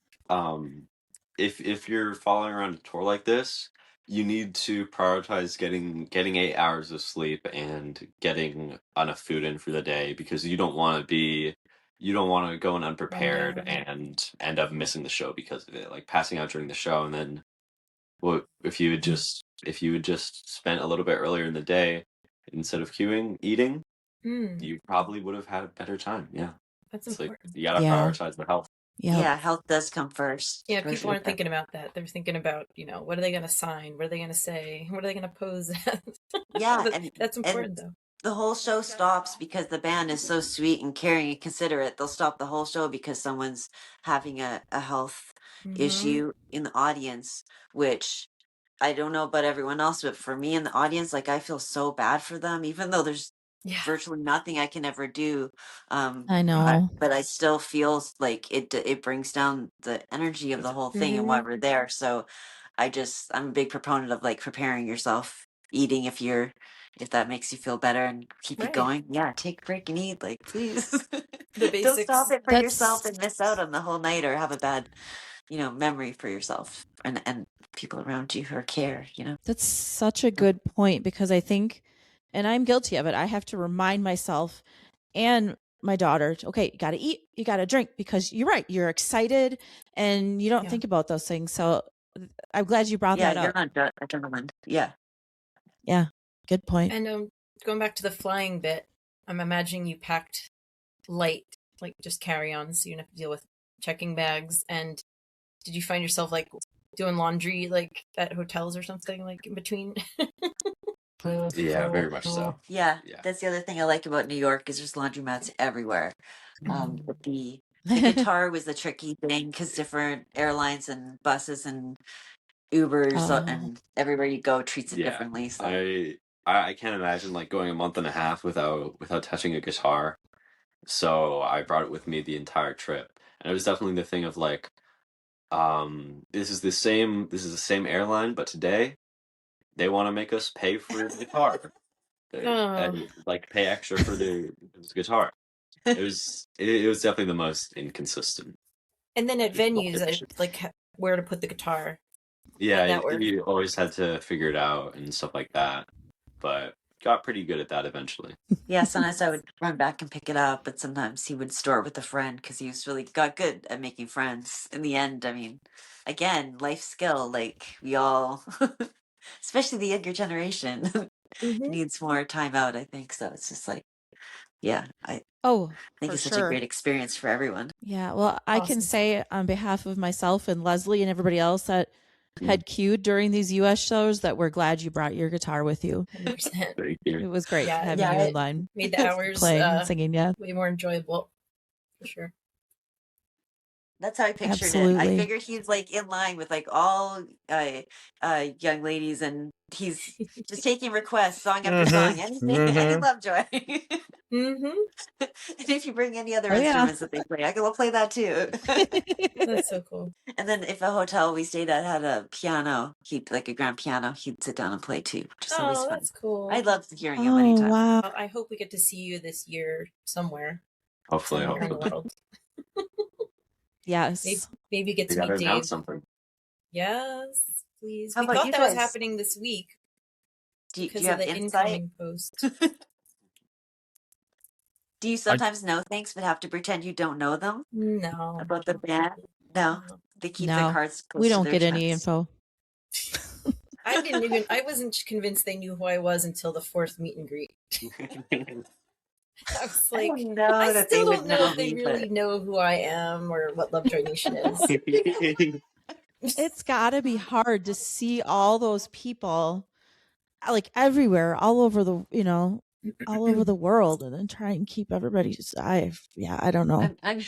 if you're following around a tour like this, you need to prioritize getting 8 hours of sleep and getting enough food in for the day, because you don't want to go in unprepared down. and end up missing the show because of it, like passing out during the show. And then if you had just spent a little bit earlier in the day instead of eating, you probably would have had a better time. Yeah. That's It's important. like you gotta Yeah. prioritize the health. yeah, health does come first. Yeah, for people sure. aren't thinking about that. They're thinking about, what are they going to sign? What are they going to say? What are they going to pose as? Yeah, That's important, though. The whole show stops because the band is so sweet and caring and considerate. They'll stop the whole show because someone's having a health issue in the audience, which I don't know about everyone else, but for me in the audience, like I feel so bad for them, even though there's virtually nothing I can ever do. I know. But I still feel like it brings down the energy of the whole thing and why we're there. So I'm a big proponent of like preparing yourself, eating if that makes you feel better and keep it going. Yeah, take a break and eat, like please. The Don't stop it for That's- yourself and miss out on the whole night or have a bad, memory for yourself and people around you who care, That's such a good point, because I think, and I'm guilty of it, I have to remind myself and my daughter, okay, you got to eat, you got to drink, because you're right, you're excited and you don't think about those things. So I'm glad you brought that up. Yeah, you're not a gentleman. Yeah. Yeah, good point. And going back to the flying bit, I'm imagining you packed light, like just carry-on, so you don't have to deal with checking bags. And did you find yourself like doing laundry like at hotels or something, like in between? Yeah, very much so. Yeah, that's the other thing I like about New York is there's laundromats everywhere. But the guitar was the tricky thing because different airlines and buses and Ubers and everywhere you go treats it differently. So. I can't imagine like going a month and a half without touching a guitar. So I brought it with me the entire trip, and it was definitely the thing of like, this is the same airline, but today they want to make us pay for the guitar. And, like pay extra for the guitar. It was definitely the most inconsistent. And then at venues, like where to put the guitar. Yeah, you always had to figure it out and stuff like that, but got pretty good at that eventually. Yeah, sometimes I would run back and pick it up, but sometimes he would store it with a friend because he got good at making friends. In the end, I mean, again, life skill, like we all, especially the younger generation, needs more time out, I think. So it's just like, yeah, I think it's such a great experience for everyone. Yeah, well, I can say on behalf of myself and Lesley and everybody else that had cued during these US shows that we're glad you brought your guitar with you. 100%. Thank you. It was great having Yeah, you it in line Made the hours playing and singing. Yeah, way more enjoyable, for sure. That's how I pictured it. I absolutely. figured he's like in line with like all young ladies, and he's just taking requests song after song. Anything, any Lovejoy. Mm-hmm. And if you bring any other Oh, yeah. instruments that they play, I can go play that too. That's so cool. And then if a hotel we stayed at had a piano, he'd like a grand piano, he'd sit down and play too, which is always Oh, fun. that's cool. I love hearing him Oh anytime. wow! Well, I hope we get to see you this year somewhere. Hopefully, Somewhere in the hopefully. world. Yes. Maybe get You to gotta meet Dave. announce something. Yes, please. How We about thought you that was guys? happening this week Do you because have of the insight? incoming post. Do you sometimes know things but have to pretend you don't know them No. about the band? No, No. they keep their No, cards close we to don't their get any chest. info. I wasn't convinced they knew who I was until the fourth meet and greet. I was I like, don't know I that they still would don't know know if they me, really but know who I am or what Lovejoy Nation is. It's got to be hard to see all those people, like everywhere, all over the all over the world, and then try and keep everybody. I don't know. I'm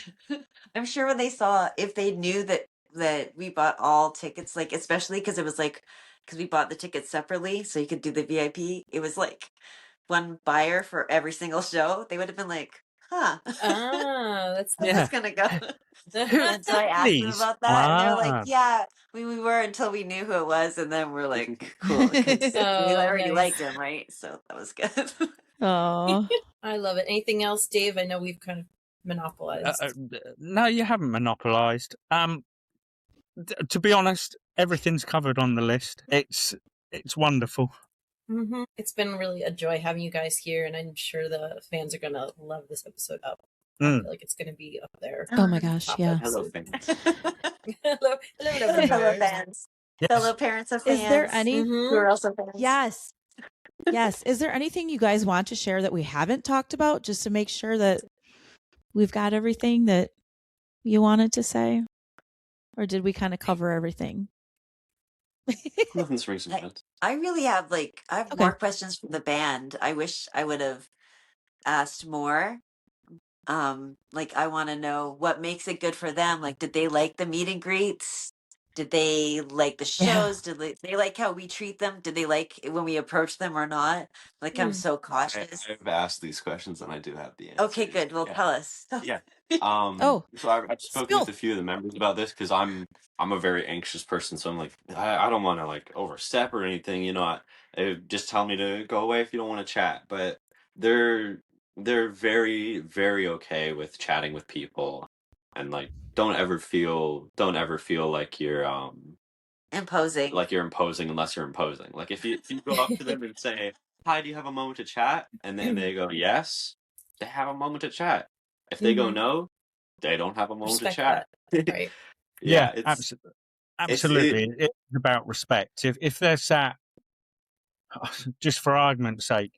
I'm sure when they saw, if they knew that we bought all tickets, like especially because it was like, because we bought the tickets separately so you could do the VIP, it was like one buyer for every single show, they would have been like, huh, Ah, that's how's Yeah. this gonna go? And so I asked them Please. about that, and they're like, Ah. yeah, we were, until we knew who it was, and then we're like, cool, because we Oh, already nice. liked him, right? So that was good. Oh, I love it. Anything else, Dave? I know we've kind of monopolized. No, you haven't monopolised. To be honest, everything's covered on the list. It's wonderful. Mm-hmm. It's been really a joy having you guys here, and I'm sure the fans are gonna love this episode up. I feel like it's gonna be up there. oh my gosh, Top yeah. Hello, episode. fans. hello, Fellow Lovejoy. fans, Yes. fellow parents of fans. Is there any? Who are also fans? Yes. Yes. Is there anything you guys want to share that we haven't talked about, just to make sure that we've got everything that you wanted to say? Or did we kind of cover everything? Nothing springs to mind. I really have I have Okay. more questions from the band. I wish I would have asked more. I want to know what makes it good for them. Like, did they like the meet and greets? Did they like the Yeah. shows? Did they like how we treat them? Did they like it when we approach them or not? Like, I'm so cautious. I've asked these questions and I do have the answer. Okay, good. Well, Yeah. tell us. Yeah. Oh. So I've spoken Spill. with a few of the members about this because I'm a very anxious person, so I'm like, I don't want to like overstep or anything, you know. Just tell me to go away if you don't want to chat. But they're very very okay with chatting with people, and like don't ever feel like you're Imposing. like you're imposing unless you're imposing. Like if you go up to them and say, "Hi, do you have a moment to chat?" and then they go, "Yes," they have a moment to chat. If they go no, they don't have a moment Respect to chat. that. Right. Yeah, it's absolutely. It's about respect. If they're sat, just for argument's sake,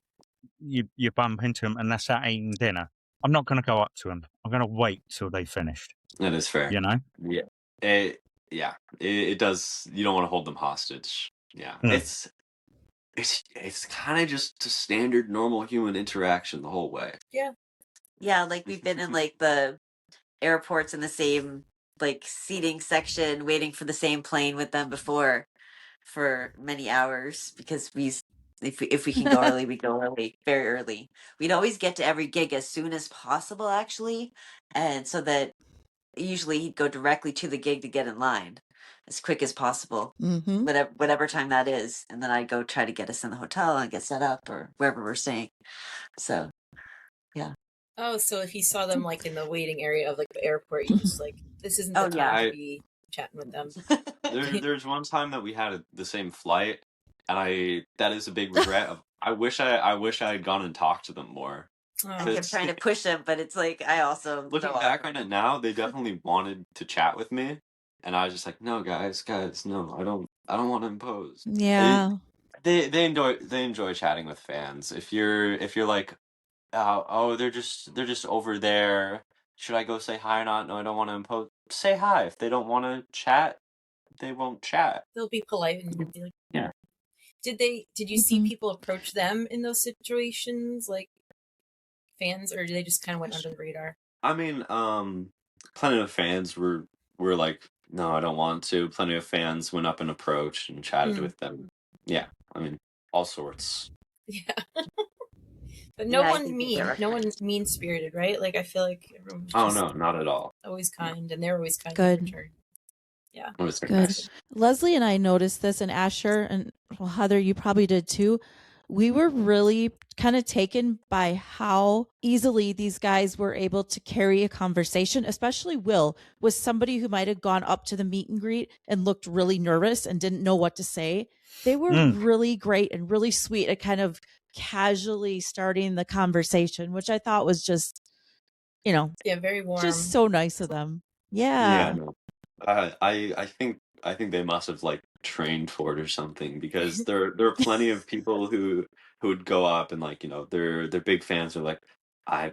you bump into them and they're sat eating dinner, I'm not going to go up to them. I'm going to wait till they finished. That is fair. You know? Yeah. It does. You don't want to hold them hostage. Yeah. It's kind of just a standard normal human interaction the whole way. Yeah, like we've been in like the airports in the same like seating section, waiting for the same plane with them before for many hours because if we can go early, we go early, very early. We'd always get to every gig as soon as possible, actually, and so that usually he'd go directly to the gig to get in line as quick as possible, Mm-hmm. whatever time that is, and then I'd go try to get us in the hotel and get set up or wherever we're staying. So, yeah. Oh, so if he saw them like in the waiting area of like the airport, you just like, this isn't the time to be chatting with them. There's one time that we had the same flight, and that is a big regret. I wish I had gone and talked to them more. I kept trying to push them, but it's like I also looking back on it now, they definitely wanted to chat with me, and I was just like, no, guys, no, I don't want to impose. Yeah. They enjoy chatting with fans. If you're like, oh, they're just over there. Should I go say hi or not? No, I don't want to impose. Say hi. If they don't want to chat, they won't chat. They'll be polite and be like, yeah. Did you see people approach them in those situations, like fans, or did they just kind of went under the radar? I mean, plenty of fans were like, no, I don't want to. Plenty of fans went up and approached and chatted with them. Yeah, I mean, all sorts. Yeah. But no one's mean. No one's mean-spirited, right? Like, I feel like everyone's just no, not at all. always kind, and they're always kind Good. in return. Yeah. Good. Nice. Lesley and I noticed this, and Asher and Heather, you probably did too. We were really kind of taken by how easily these guys were able to carry a conversation, especially Will was somebody who might have gone up to the meet and greet and looked really nervous and didn't know what to say. They were really great and really sweet at kind of casually starting the conversation, which I thought was just, very warm. Just so nice of them. Yeah. No. I think they must have like trained for it or something, because there are plenty of people who would go up and like, they're big fans. Are like, I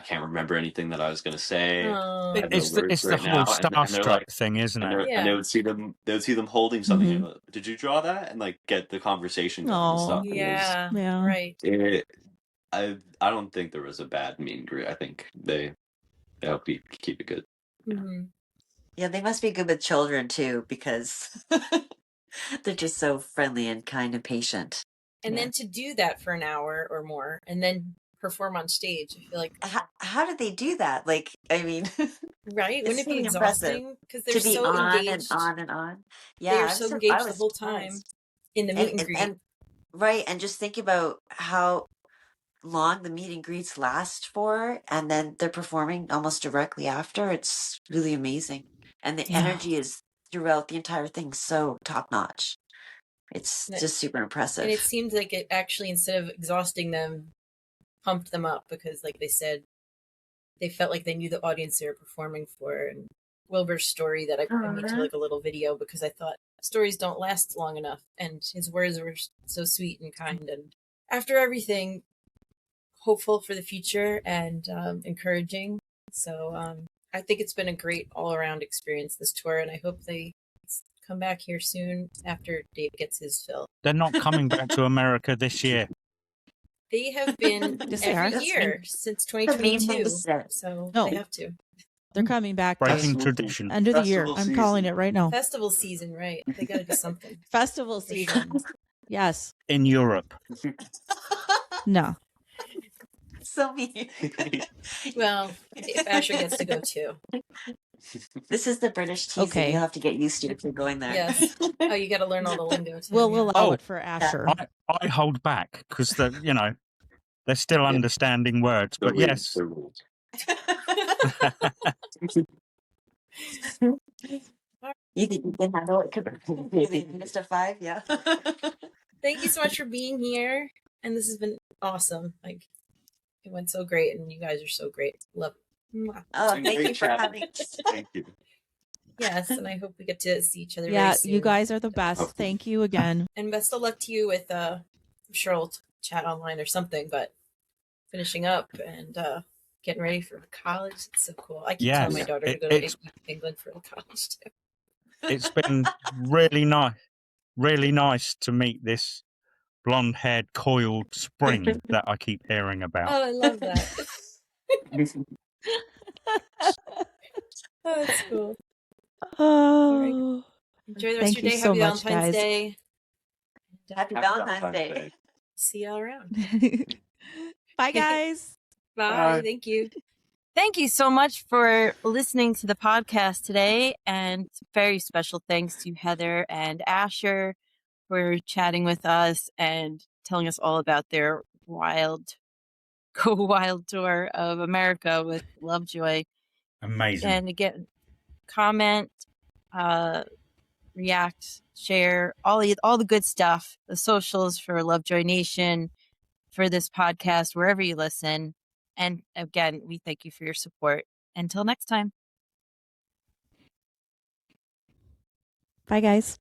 can't remember anything that I was gonna say. It's the whole starstruck thing, isn't it? And they would see them holding something. And like, did you draw that? And like get the conversation going and stuff. Yeah, right. I don't think there was a bad meet and greet. I think they help keep it good. Mm-hmm. Yeah, they must be good with children too, because they're just so friendly and kind and patient. And then to do that for an hour or more and then perform on stage, I feel like... How did they do that? Like, I mean... Right? Wouldn't it be exhausting? Because they're so on engaged. And on and on. Yeah, they're so engaged the whole time in the meet and greet. Right, and just think about how long the meet and greets last for, and then they're performing almost directly after. It's really amazing. And the energy is throughout the entire thing so top notch. It's just super impressive. And it seemed like it actually, instead of exhausting them, pumped them up, because like they said, they felt like they knew the audience they were performing for. And Wilbur's story that I made to like a little video, because I thought stories don't last long enough, and his words were so sweet and kind, and after everything, hopeful for the future and encouraging. So I think it's been a great all-around experience, this tour, and I hope they come back here soon after Dave gets his fill. They're not coming back to America this year. They have been every year since 2022, so they have to. They're coming back. Breaking tradition. End of the year. I'm calling it right now. Festival season, right? They got to do something. Festival season. Yes. In Europe. No. So mean. Well, if Asher gets to go too. This is the British teasing. Okay. You have to get used to if you're going there. Yes. Oh, you got to learn all the lingo too. We'll allow it for Asher. I hold back because they're still understanding words. But yes. You think you can handle it? Mr. 5, yeah. Thank you so much for being here. And this has been awesome. Like, it went so great, and you guys are so great. Love it. Oh, thank you for having us. Thank you. Yes, and I hope we get to see each other. Yeah, very soon. You guys are the best. Thank you again. And best of luck to you with, I'm sure we'll chat online or something, but finishing up and getting ready for college. It's so cool. I keep telling my daughter to go to England for college too. It's been really nice to meet this blonde-haired, coiled spring that I keep hearing about. Oh, I love that. Oh, that's cool. Oh, enjoy the rest of your day. Happy Valentine's Day. Happy Valentine's Day. See y'all around. Bye, guys. Bye. Thank you. Thank you so much for listening to the podcast today. And very special thanks to Heather and Asher for chatting with us and telling us all about their wild tour of America with Lovejoy. Amazing. And again, comment, react, share, all the good stuff, the socials for Lovejoy Nation, for this podcast, wherever you listen. And again, we thank you for your support. Until next time. Bye, guys.